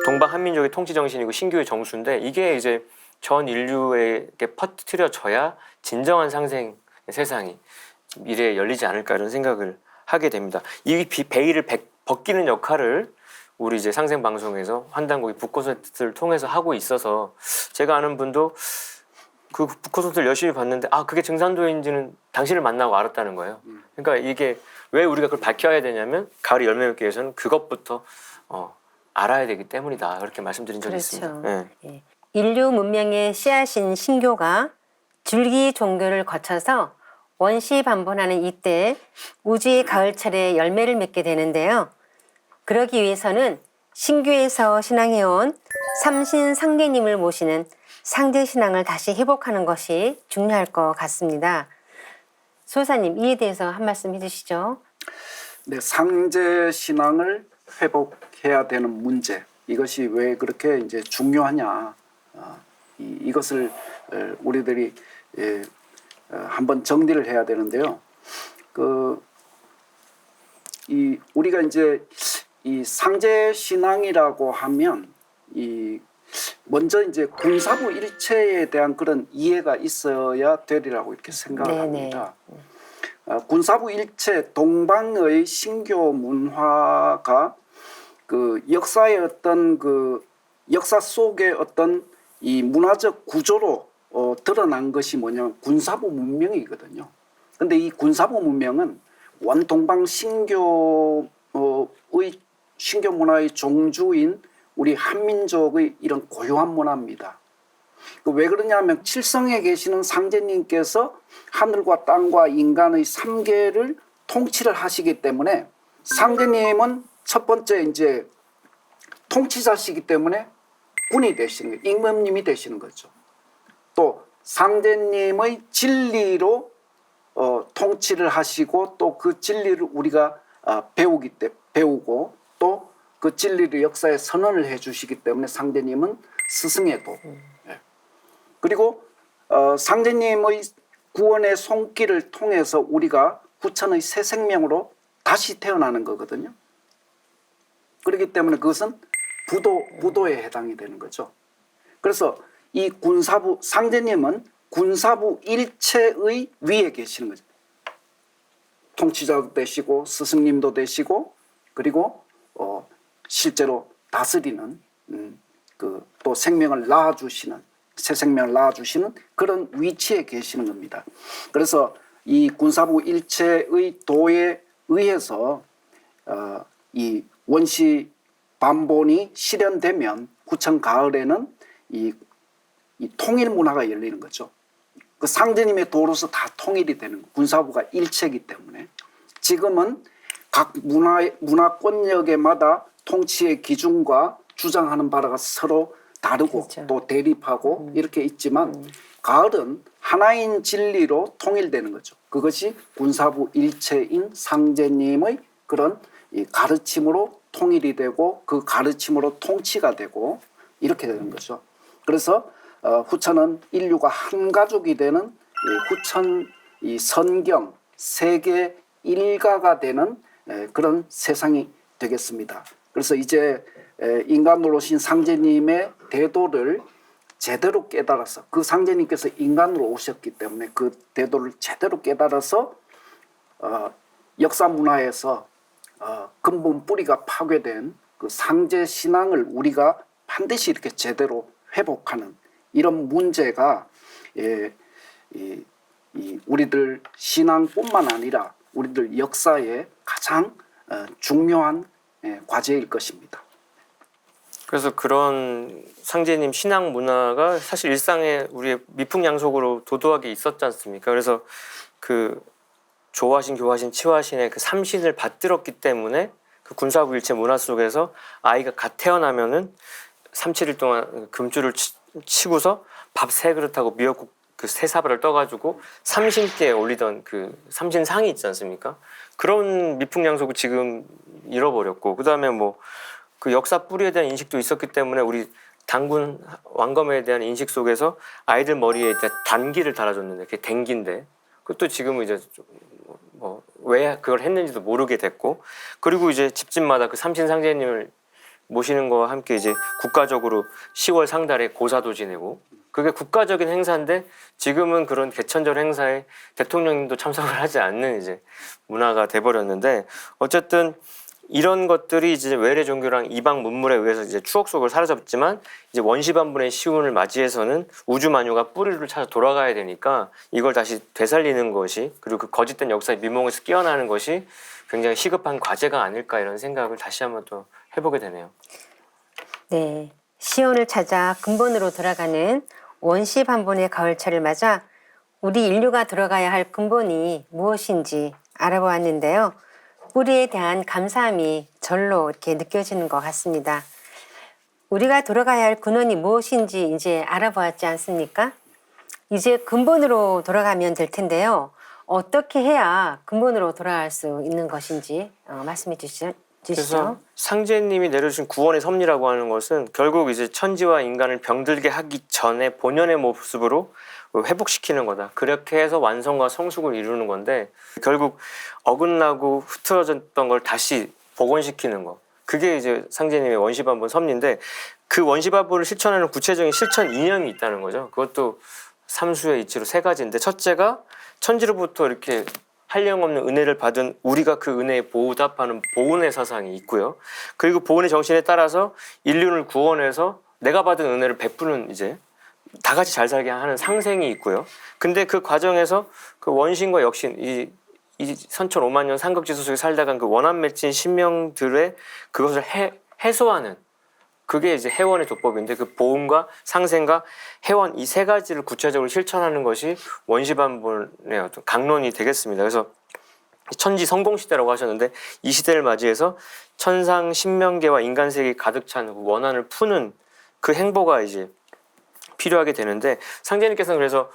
동방 한민족의 통치 정신이고 신교의 정수인데, 이게 이제 전 인류에게 퍼뜨려져야 진정한 상생 세상이 미래에 열리지 않을까 이런 생각을 하게 됩니다. 이 베일을 벗기는 역할을 우리 이제 상생 방송에서 환단고기 북콘서트를 통해서 하고 있어서, 제가 아는 분도 그 북콘서트를 열심히 봤는데 그게 증산도인지는 당신을 만나고 알았다는 거예요. 그러니까 이게 왜 우리가 그걸 밝혀야 되냐면 가을이 열매 맺기 위해서는 그것부터 알아야 되기 때문이다, 그렇게 말씀드린 적이 그렇죠. 있습니다. 예. 인류 문명의 씨앗인 신교가 줄기 종교를 거쳐서 원시 반본하는 이때 우주의 가을철에 열매를 맺게 되는데요. 그러기 위해서는 신교에서 신앙해온 삼신상제님을 모시는 상제신앙을 다시 회복하는 것이 중요할 것 같습니다. 소사님, 이에 대해서 한 말씀 해주시죠. 네, 상제 신앙을 회복해야 되는 문제, 이것이 왜 그렇게 이제 중요하냐, 이것을 우리들이 한번 정리를 해야 되는데요. 우리가 이제 이 상제 신앙이라고 하면 먼저 이제 군사부 일체에 대한 그런 이해가 있어야 되리라고 이렇게 생각을 합니다. 군사부 일체, 동방의 신교 문화가 그 역사의 어떤 그 역사 속의 어떤 이 문화적 구조로 드러난 것이 뭐냐면 군사부 문명이거든요. 근데 이 군사부 문명은 원동방 신교의 신교 문화의 종주인 우리 한민족의 이런 고유한 문화입니다. 왜 그러냐면 칠성에 계시는 상제님께서 하늘과 땅과 인간의 3계를 통치를 하시기 때문에, 상제님은 첫 번째 이제 통치자시기 때문에 군이 되시는 거예요. 임금님이 되시는 거죠. 또 상제님의 진리로 통치를 하시고, 또 그 진리를 우리가 배우고 또 그 진리를 역사에 선언을 해주시기 때문에 상제님은 스승의 도. 그리고 상제님의 구원의 손길을 통해서 우리가 부천의 새 생명으로 다시 태어나는 거거든요. 그렇기 때문에 그것은 부도에 해당이 되는 거죠. 그래서 이 군사부, 상제님은 군사부 일체의 위에 계시는 거죠. 통치자도 되시고 스승님도 되시고, 그리고 실제로 다스리는 또 생명을 낳아주시는, 새 생명을 낳아주시는 그런 위치에 계시는 겁니다. 그래서 이 군사부 일체의 도에 의해서 이 원시 반본이 실현되면 부천 가을에는 이 통일 문화가 열리는 거죠. 그 상제님의 도로서 다 통일이 되는, 군사부가 일체이기 때문에. 지금은 각 문화권역에마다 통치의 기준과 주장하는 바가 서로 다르고, 그렇죠. 또 대립하고 이렇게 있지만 가을은 하나인 진리로 통일되는 거죠. 그것이 군사부 일체인 상제님의 그런 이 가르침으로 통일이 되고, 그 가르침으로 통치가 되고, 이렇게 되는 거죠. 그래서 후천은 인류가 한 가족이 되는 후천 이 선경 세계 일가가 되는 그런 세상이 되겠습니다. 그래서 이제 인간으로 오신 상제님의 대도를 제대로 깨달아서, 그 상제님께서 인간으로 오셨기 때문에 그 대도를 제대로 깨달아서 역사 문화에서 근본 뿌리가 파괴된 그 상제 신앙을 우리가 반드시 이렇게 제대로 회복하는 이런 문제가 이 우리들 신앙뿐만 아니라 우리들 역사의 가장 중요한 과제일 것입니다. 그래서 그런 상제님 신앙 문화가 사실 일상에 우리의 미풍양속으로 도도하게 있었지 않습니까? 그래서 그 조화신, 교화신, 치화신의 그 삼신을 받들었기 때문에 그 군사부 일체 문화 속에서 아이가 갓 태어나면은 3-7일 동안 금줄을 치고서 밥 3그릇하고 미역국 그 3사발을 떠가지고 삼신께 올리던 그 삼신상이 있지 않습니까? 그런 미풍양속을 지금 잃어버렸고, 그 다음에 뭐 그 역사 뿌리에 대한 인식도 있었기 때문에 우리 단군 왕검에 대한 인식 속에서 아이들 머리에 이제 단기를 달아줬는데 그게 댕기인데 그것도 지금은 이제 뭐 왜 그걸 했는지도 모르게 됐고, 그리고 이제 집집마다 그 삼신상제님을 모시는 거와 함께 이제 국가적으로 10월 상달에 고사도 지내고 그게 국가적인 행사인데 지금은 그런 개천절 행사에 대통령님도 참석을 하지 않는 이제 문화가 돼버렸는데, 어쨌든 이런 것들이 이제 외래 종교랑 이방 문물에 의해서 이제 추억 속으로 사라졌지만 이제 원시반분의 시운을 맞이해서는 우주 만유가 뿌리를 찾아 돌아가야 되니까 이걸 다시 되살리는 것이, 그리고 그 거짓된 역사의 미몽에서 깨어나는 것이 굉장히 시급한 과제가 아닐까 이런 생각을 다시 한번 또 해보게 되네요. 네, 시온을 찾아 근본으로 돌아가는 원시반본의 가을철을 맞아 우리 인류가 들어가야 할 근본이 무엇인지 알아보았는데요. 뿌리에 대한 감사함이 절로 이렇게 느껴지는 것 같습니다. 우리가 돌아가야 할 근원이 무엇인지 이제 알아보았지 않습니까? 이제 근본으로 돌아가면 될 텐데요. 어떻게 해야 근본으로 돌아갈 수 있는 것인지 말씀해 주시죠. 그래서 상제님이 내려주신 구원의 섭리라고 하는 것은 결국 이제 천지와 인간을 병들게 하기 전에 본연의 모습으로 회복시키는 거다. 그렇게 해서 완성과 성숙을 이루는 건데 결국 어긋나고 흐트러졌던 걸 다시 복원시키는 거. 그게 이제 상제님의 원시반본 섭리인데 그 원시반본을 실천하는 구체적인 실천 이념이 있다는 거죠. 그것도 삼수의 이치로 3가지인데 첫째가 천지로부터 이렇게 한량없는 은혜를 받은 우리가 그 은혜에 보답하는 보은의 사상이 있고요. 그리고 보은의 정신에 따라서 인류를 구원해서 내가 받은 은혜를 베푸는 이제 다 같이 잘 살게 하는 상생이 있고요. 근데 그 과정에서 그 원신과 역신, 이 선천 5만 년 삼각지수 속에 살다간 그 원한 맺힌 신명들의 그것을 해소하는 그게 이제 해원의 조법인데 그 보응과 상생과 해원 이 3가지를 구체적으로 실천하는 것이 원시반본의 어떤 강론이 되겠습니다. 그래서 천지 성공시대라고 하셨는데 이 시대를 맞이해서 천상 신명계와 인간세계 가득 찬 원한을 푸는 그 행보가 이제 필요하게 되는데 상제님께서는 그래서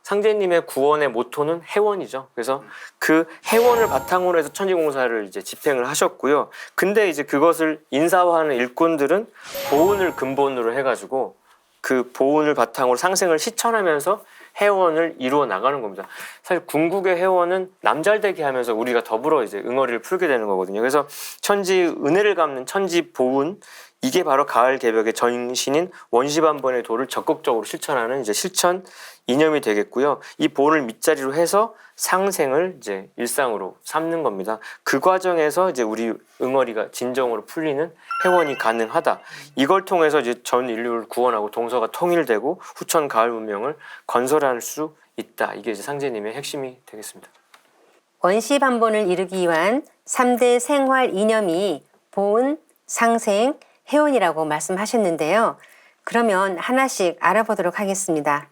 상제님의 구원의 모토는 해원이죠. 그래서 그 해원을 바탕으로 해서 천지공사를 이제 집행을 하셨고요. 근데 이제 그것을 인사화하는 일꾼들은 보은을 근본으로 해가지고 그 보은을 바탕으로 상생을 실천하면서 해원을 이루어 나가는 겁니다. 사실 궁극의 해원은 남잘되게 하면서 우리가 더불어 이제 응어리를 풀게 되는 거거든요. 그래서 천지 은혜를 갚는 천지 보은 이게 바로 가을 개벽의 전신인 원시반본의 도를 적극적으로 실천하는 이제 실천 이념이 되겠고요. 이 보은을 밑자리로 해서 상생을 이제 일상으로 삼는 겁니다. 그 과정에서 이제 우리 응어리가 진정으로 풀리는 해원이 가능하다. 이걸 통해서 이제 전 인류를 구원하고 동서가 통일되고 후천 가을 문명을 건설할 수 있다. 이게 이제 상제님의 핵심이 되겠습니다. 원시반본을 이루기 위한 3대 생활 이념이 보은, 상생, 해원이라고 말씀하셨는데요. 그러면 하나씩 알아보도록 하겠습니다.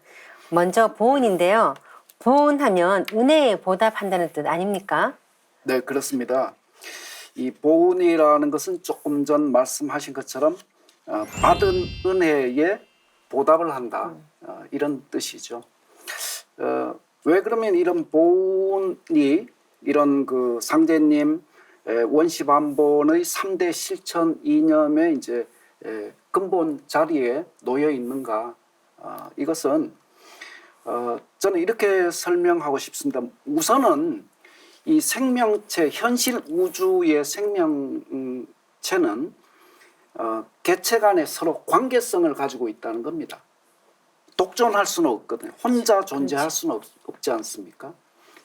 먼저 보은인데요. 보은하면 은혜에 보답한다는 뜻 아닙니까? 네, 그렇습니다. 이 보은이라는 것은 조금 전 말씀하신 것처럼 받은 은혜에 보답을 한다, 이런 뜻이죠. 왜 그러면 이런 보은이 이런 그 상제님 원시반본의 3대 실천 이념의 이제 근본 자리에 놓여 있는가? 이것은 저는 이렇게 설명하고 싶습니다. 우선은 이 생명체, 현실 우주의 생명체는 개체 간에 서로 관계성을 가지고 있다는 겁니다. 독존할 수는 없거든요. 혼자 존재할 수는 없지 않습니까?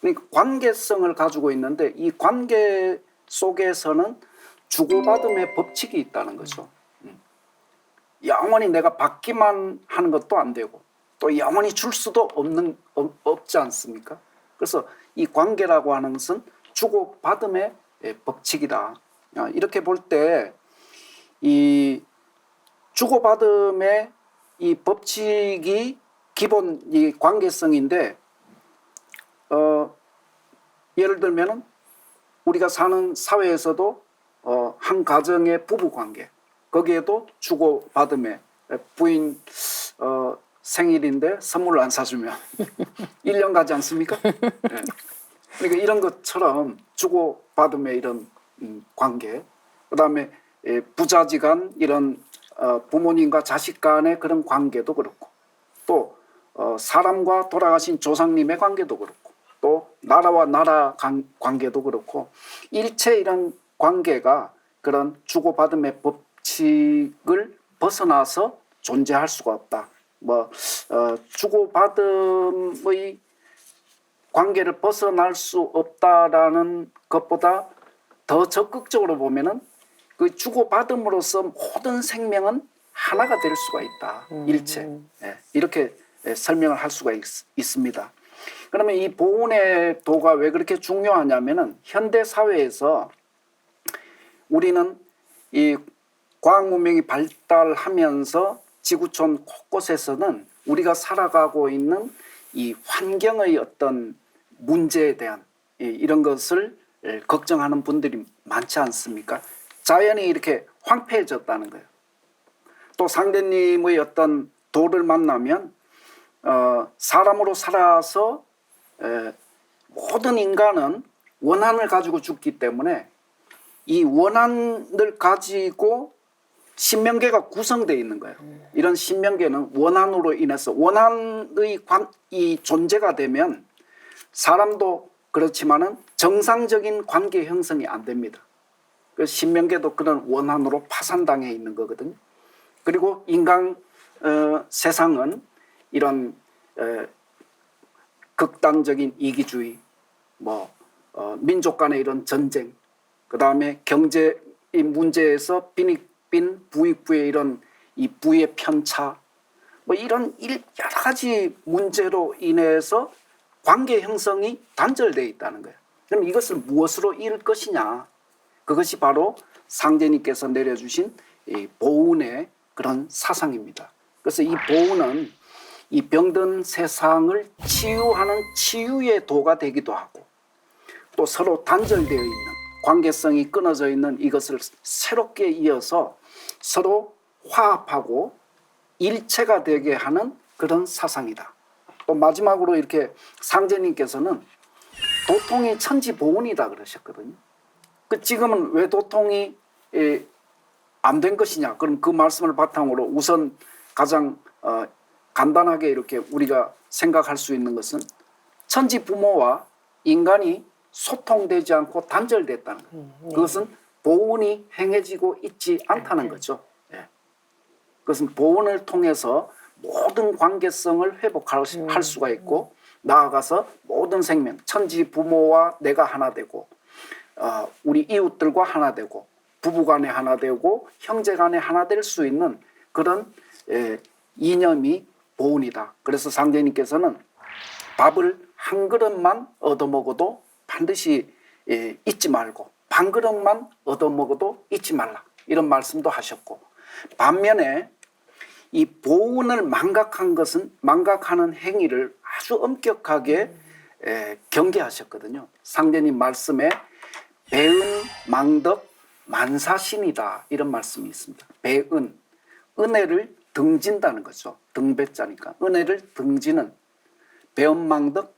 그러니까 관계성을 가지고 있는데 이 관계 속에서는 주고받음의 법칙이 있다는 거죠. 영원히 내가 받기만 하는 것도 안 되고 또 영원히 줄 수도 없지 않습니까? 그래서 이 관계라고 하는 것은 주고받음의 법칙이다. 이렇게 볼 때 이 주고받음의 이 법칙이 기본 이 관계성인데 예를 들면은 우리가 사는 사회에서도 한 가정의 부부 관계 거기에도 주고받음의 부인 생일인데 선물을 안 사주면 1년 가지 않습니까? 네. 그러니까 이런 것처럼 주고받음의 이런 관계 그다음에 부자지간 이런 부모님과 자식 간의 그런 관계도 그렇고 또 사람과 돌아가신 조상님의 관계도 그렇고 또 나라와 나라 관계도 그렇고 일체 이런 관계가 그런 주고받음의 법칙을 벗어나서 존재할 수가 없다. 주고받음의 관계를 벗어날 수 없다라는 것보다 더 적극적으로 보면은 그 주고받음으로써 모든 생명은 하나가 될 수가 있다. 일체. 이렇게 설명을 할 수가 있습니다. 그러면 이 보훈의 도가 왜 그렇게 중요하냐면은 현대 사회에서 우리는 이 과학 문명이 발달하면서 지구촌 곳곳에서는 우리가 살아가고 있는 이 환경의 어떤 문제에 대한 이런 것을 걱정하는 분들이 많지 않습니까? 자연이 이렇게 황폐해졌다는 거예요. 또 상대님의 어떤 도를 만나면 사람으로 살아서 모든 인간은 원한을 가지고 죽기 때문에 이 원한을 가지고 신명계가 구성되어 있는 거예요. 이런 신명계는 원한으로 인해서 원한의 이 존재가 되면 사람도 그렇지만은 정상적인 관계 형성이 안 됩니다. 그 신명계도 그런 원한으로 파산당해 있는 거거든요. 그리고 인간 세상은 이런 극단적인 이기주의, 민족 간의 이런 전쟁, 그 다음에 경제 문제에서 빈익빈 부익부의 이런 이 부의 편차, 이런 여러 가지 문제로 인해서 관계 형성이 단절되어 있다는 거예요. 그럼 이것을 무엇으로 이을 것이냐? 그것이 바로 상제님께서 내려주신 이 보훈의 그런 사상입니다. 그래서 이 보훈은 이 병든 세상을 치유하는 치유의 도가 되기도 하고 또 서로 단절되어 있는 관계성이 끊어져 있는 이것을 새롭게 이어서 서로 화합하고 일체가 되게 하는 그런 사상이다. 또 마지막으로 이렇게 상제님께서는 도통이 천지보훈이다 그러셨거든요. 지금은 왜 도통이 안 된 것이냐? 그럼 그 말씀을 바탕으로 우선 가장 간단하게 이렇게 우리가 생각할 수 있는 것은 천지 부모와 인간이 소통되지 않고 단절됐다는 거예요. 그것은 보훈이 행해지고 있지 않다는 거죠. 그것은 보훈을 통해서 모든 관계성을 회복할 수가 있고 나아가서 모든 생명, 천지 부모와 내가 하나 되고 우리 이웃들과 하나 되고 부부간에 하나 되고 형제간에 하나 될 수 있는 그런 이념이 보훈이다. 그래서 상제님께서는 밥을 한 그릇만 얻어먹어도 반드시 잊지 말고 반 그릇만 얻어먹어도 잊지 말라. 이런 말씀도 하셨고 반면에 이 보훈을 망각하는 행위를 아주 엄격하게 경계하셨거든요. 상제님 말씀에 배은 망덕 만사신이다 이런 말씀이 있습니다. 배은 은혜를 등진다는 거죠. 등배자니까 은혜를 등지는 배은망덕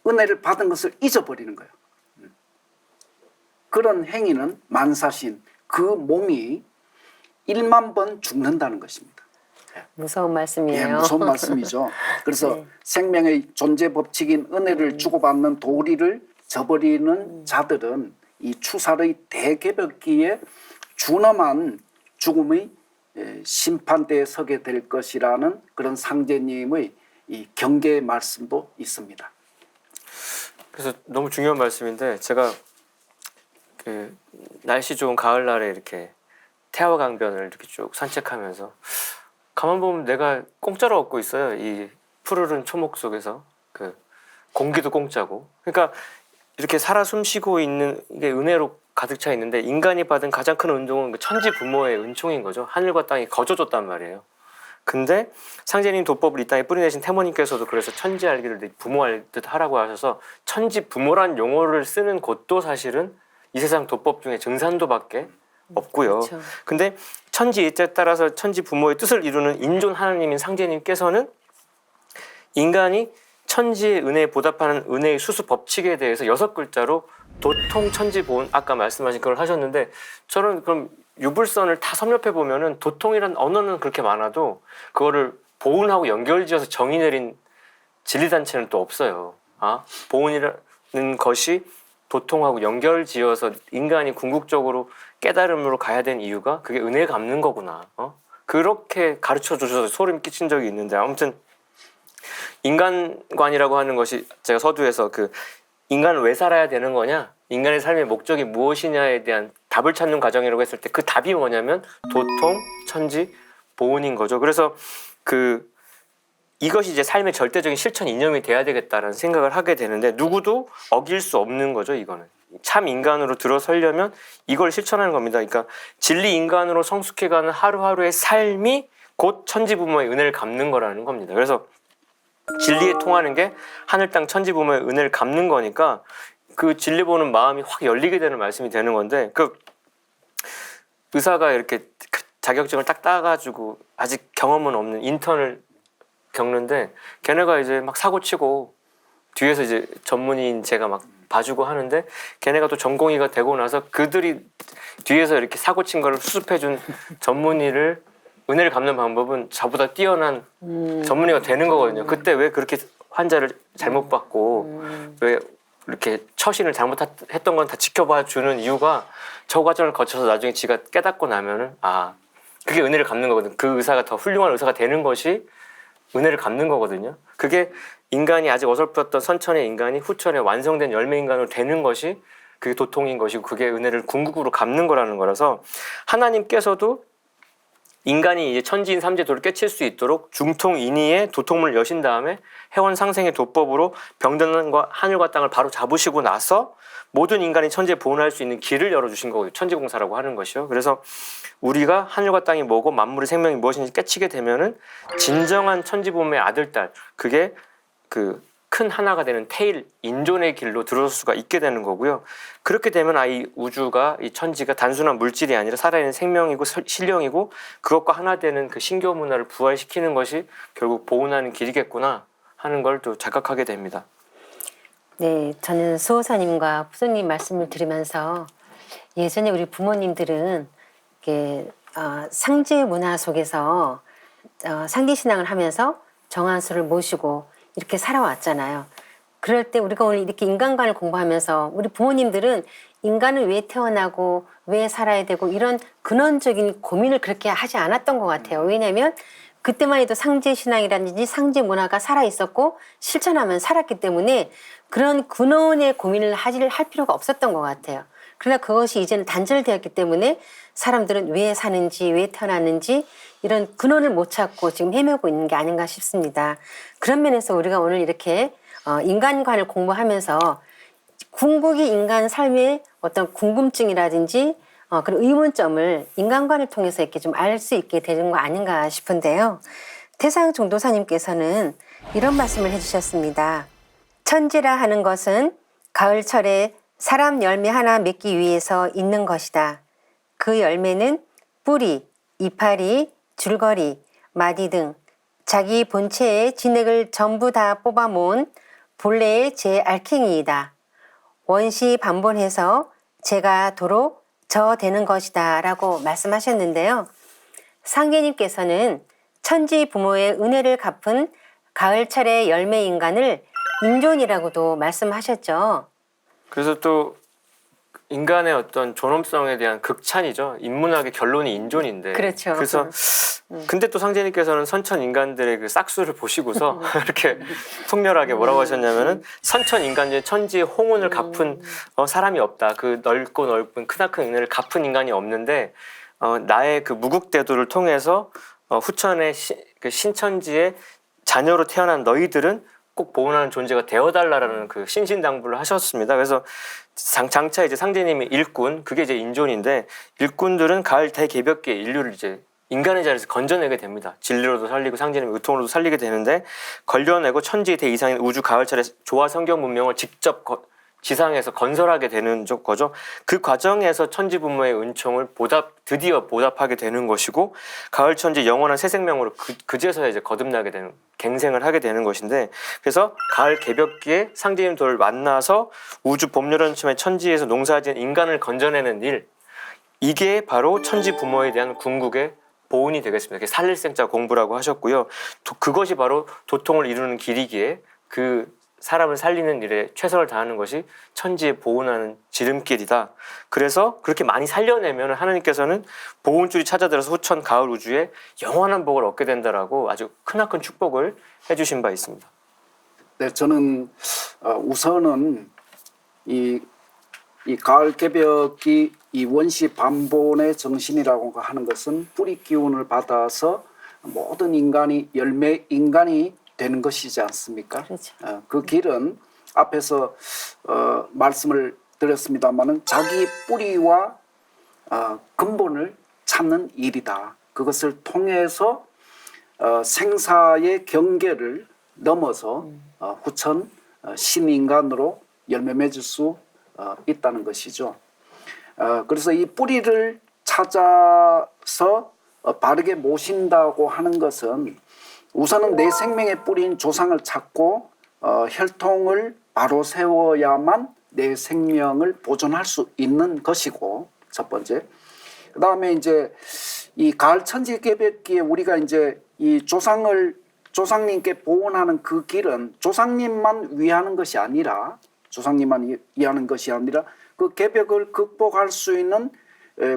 은혜를 받은 것을 잊어버리는 거예요. 그런 행위는 만사신 그 몸이 1만 번 죽는다는 것입니다. 무서운 말씀이에요. 예, 무서운 말씀이죠. 그래서 네. 생명의 존재 법칙인 은혜를 주고받는 도리를 저버리는 자들은 이 추살의 대개벽기에 준엄한 죽음의 심판대에 서게 될 것이라는 그런 상제님의 이 경계의 말씀도 있습니다. 그래서 너무 중요한 말씀인데 제가 그 날씨 좋은 가을날에 이렇게 태화강변을 이렇게 쭉 산책하면서 가만 보면 내가 공짜로 얻고 있어요. 이 푸르른 초목 속에서 그 공기도 공짜고. 그러니까 이렇게 살아 숨쉬고 있는 게 은혜로 가득 차 있는데 인간이 받은 가장 큰 은총은 그 천지 부모의 은총인 거죠. 하늘과 땅이 거저줬단 말이에요. 근데 상제님 도법을 이 땅에 뿌리내신 태모님께서도 그래서 천지 알기를 부모 알듯 하라고 하셔서 천지 부모란 용어를 쓰는 곳도 사실은 이 세상 도법 중에 증산도밖에 없고요. 그렇죠. 근데 천지 일자에 따라서 천지 부모의 뜻을 이루는 인존 하나님인 상제님께서는 인간이 천지의 은혜에 보답하는 은혜의 수수 법칙에 대해서 6글자로 도통 천지 보온, 아까 말씀하신 그걸 하셨는데, 저는 그럼 유불선을 다 섭렵해 보면은 도통이란 언어는 그렇게 많아도 그거를 보온하고 연결지어서 정의 내린 진리단체는 또 없어요. 보온이라는 것이 도통하고 연결지어서 인간이 궁극적으로 깨달음으로 가야 되는 이유가 그게 은혜 갚는 거구나. 그렇게 가르쳐 주셔서 소름 끼친 적이 있는데, 아무튼 인간관이라고 하는 것이 제가 서두에서 그 인간은 왜 살아야 되는 거냐, 인간의 삶의 목적이 무엇이냐에 대한 답을 찾는 과정이라고 했을 때 그 답이 뭐냐면 도통, 천지, 보온인 거죠. 그래서 이것이 이제 삶의 절대적인 실천 이념이 돼야 되겠다라는 생각을 하게 되는데, 누구도 어길 수 없는 거죠. 이거는 참 인간으로 들어서려면 이걸 실천하는 겁니다. 그러니까 진리 인간으로 성숙해가는 하루하루의 삶이 곧 천지 부모의 은혜를 갚는 거라는 겁니다. 그래서 진리에 통하는 게 하늘 땅 천지 부모의 은혜를 갚는 거니까 그 진리 보는 마음이 확 열리게 되는 말씀이 되는 건데, 그 의사가 이렇게 자격증을 딱 따가지고 아직 경험은 없는 인턴을 겪는데, 걔네가 이제 막 사고치고 뒤에서 이제 전문의인 제가 막 봐주고 하는데, 걔네가 또 전공의가 되고 나서 그들이 뒤에서 이렇게 사고친 거를 수습해준 전문의를 은혜를 갚는 방법은 저보다 뛰어난 전문의가 되는 거거든요. 그때 왜 그렇게 환자를 잘못 받고 왜 이렇게 처신을 잘못했던 건 다 지켜봐 주는 이유가 저 과정을 거쳐서 나중에 지가 깨닫고 나면은 그게 은혜를 갚는 거거든요. 그 의사가 더 훌륭한 의사가 되는 것이 은혜를 갚는 거거든요. 그게 인간이 아직 어설펐던 선천의 인간이 후천에 완성된 열매 인간으로 되는 것이 그게 도통인 것이고, 그게 은혜를 궁극으로 갚는 거라는 거라서, 하나님께서도 인간이 이제 천지인 삼재도를 깨칠 수 있도록 중통인의의 도통문을 여신 다음에 해원 상생의 도법으로 병든과 하늘과 땅을 바로 잡으시고 나서 모든 인간이 천지에 보존할 수 있는 길을 열어주신 거고요. 천지공사라고 하는 것이요. 그래서 우리가 하늘과 땅이 뭐고 만물의 생명이 무엇인지 깨치게 되면은 진정한 천지부모의 아들, 딸, 그게 그 큰 하나가 되는 태일, 인존의 길로 들어설 수가 있게 되는 거고요. 그렇게 되면 이 우주가, 이 천지가 단순한 물질이 아니라 살아있는 생명이고 신령이고, 그것과 하나 되는 그 신교 문화를 부활시키는 것이 결국 보존하는 길이겠구나 하는 걸 또 자각하게 됩니다. 네, 저는 수호사님과 부모님 말씀을 들으면서 예전에 우리 부모님들은 이렇게 상제 문화 속에서 상기신앙을 하면서 정한수를 모시고 이렇게 살아왔잖아요. 그럴 때 우리가 오늘 이렇게 인간관을 공부하면서 우리 부모님들은 인간은 왜 태어나고 왜 살아야 되고 이런 근원적인 고민을 그렇게 하지 않았던 것 같아요. 왜냐하면 그때만 해도 상제신앙이라든지 상제 문화가 살아있었고 실천하면 살았기 때문에 그런 근원의 고민을 할 필요가 없었던 것 같아요. 그러나 그것이 이제는 단절되었기 때문에 사람들은 왜 사는지 왜 태어났는지 이런 근원을 못 찾고 지금 헤매고 있는 게 아닌가 싶습니다. 그런 면에서 우리가 오늘 이렇게 인간관을 공부하면서 궁극이 인간 삶의 어떤 궁금증이라든지 그런 의문점을 인간관을 통해서 이렇게 좀 알 수 있게 되는 거 아닌가 싶은데요. 태상 종도사님께서는 이런 말씀을 해주셨습니다. 천지라 하는 것은 가을철에 사람 열매 하나 맺기 위해서 있는 것이다. 그 열매는 뿌리, 이파리, 줄거리, 마디 등 자기 본체의 진액을 전부 다 뽑아 모은 본래의 제 알갱이이다. 원시 반본해서 제가 도로 저 되는 것이다 라고 말씀하셨는데요. 상계님께서는 천지 부모의 은혜를 갚은 가을철의 열매 인간을 인존이라고도 말씀하셨죠. 그래서 또 인간의 어떤 존엄성에 대한 극찬이죠. 인문학의 결론이 인존인데. 그렇죠. 그래서 근데 또 상제님께서는 선천 인간들의 그 싹수를 보시고서 이렇게 통렬하게 뭐라고 하셨냐면은 선천 인간 중에 천지의 홍운을 갚은 사람이 없다. 그 넓고 넓은 크나큰 은혜를 갚은 인간이 없는데 나의 그 무국대도를 통해서 후천의 그 신천지의 자녀로 태어난 너희들은 꼭 보존하는 존재가 되어달라라는 그 신신당부를 하셨습니다. 그래서 장차 이제 상제님이 일꾼, 그게 이제 인존인데, 일꾼들은 가을 대개벽기에 인류를 이제 인간의 자리에서 건져내게 됩니다. 진리로도 살리고 상제님의 의통으로도 살리게 되는데, 걸려내고 천지의 대이상인 우주 가을철의 조화 성경 문명을 직접 지상에서 건설하게 되는 거죠. 그 과정에서 천지 부모의 은총을 드디어 보답하게 되는 것이고, 가을 천지 영원한 새 생명으로 그제서야 이제 거듭나게 되는, 갱생을 하게 되는 것인데, 그래서 가을 개벽기에 상제님 돌을 만나서 우주 봄 여름 쯤에 천지에서 농사지은 인간을 건져내는 일, 이게 바로 천지 부모에 대한 궁극의 보훈이 되겠습니다. 그게 살릴생자 공부라고 하셨고요. 그것이 바로 도통을 이루는 길이기에 그 사람을 살리는 일에 최선을 다하는 것이 천지에 보훈하는 지름길이다. 그래서 그렇게 많이 살려내면 하나님께서는 보훈줄이 찾아들어서 후천 가을 우주에 영원한 복을 얻게 된다라고 아주 크나큰 축복을 해주신 바 있습니다. 네, 저는 우선은 이 가을 개벽이 이 원시 반본의 정신이라고 하는 것은 뿌리 기운을 받아서 모든 인간이 열매 인간이 되는 것이지 않습니까? 그렇죠. 그 길은 앞에서 말씀을 드렸습니다마는 자기 뿌리와 근본을 찾는 일이다. 그것을 통해서 생사의 경계를 넘어서 후천 신인간으로 열매 맺을 수 있다는 것이죠. 그래서 이 뿌리를 찾아서 바르게 모신다고 하는 것은 우선은 내 생명의 뿌리인 조상을 찾고 혈통을 바로 세워야만 내 생명을 보존할 수 있는 것이고, 첫 번째. 그 다음에 이제 이 가을 천지 개벽기에 우리가 이제 이 조상님께 보훈하는 그 길은 조상님만 위하는 것이 아니라, 위하는 것이 아니라 그 개벽을 극복할 수 있는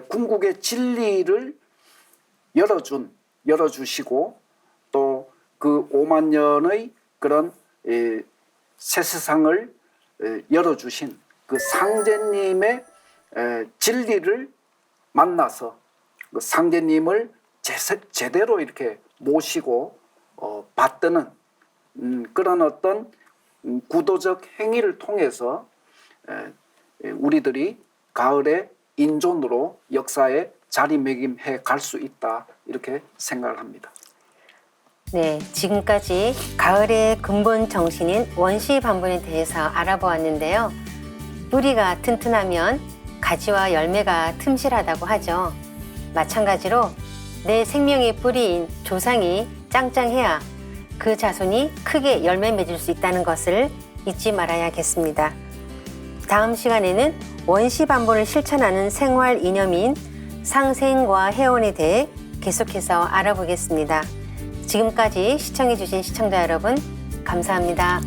궁극의 진리를 열어주시고, 또 그 5만 년의 그런 새 세상을 열어주신 그 상제님의 진리를 만나서 그 상제님을 제대로 이렇게 모시고 받드는 그런 어떤 구도적 행위를 통해서 우리들이 가을의 인존으로 역사에 자리매김해 갈 수 있다, 이렇게 생각을 합니다. 네, 지금까지 가을의 근본 정신인 원시 반본에 대해서 알아보았는데요. 뿌리가 튼튼하면 가지와 열매가 틈실하다고 하죠. 마찬가지로 내 생명의 뿌리인 조상이 짱짱해야 그 자손이 크게 열매 맺을 수 있다는 것을 잊지 말아야겠습니다. 다음 시간에는 원시 반본을 실천하는 생활 이념인 상생과 해원에 대해 계속해서 알아보겠습니다. 지금까지 시청해주신 시청자 여러분, 감사합니다.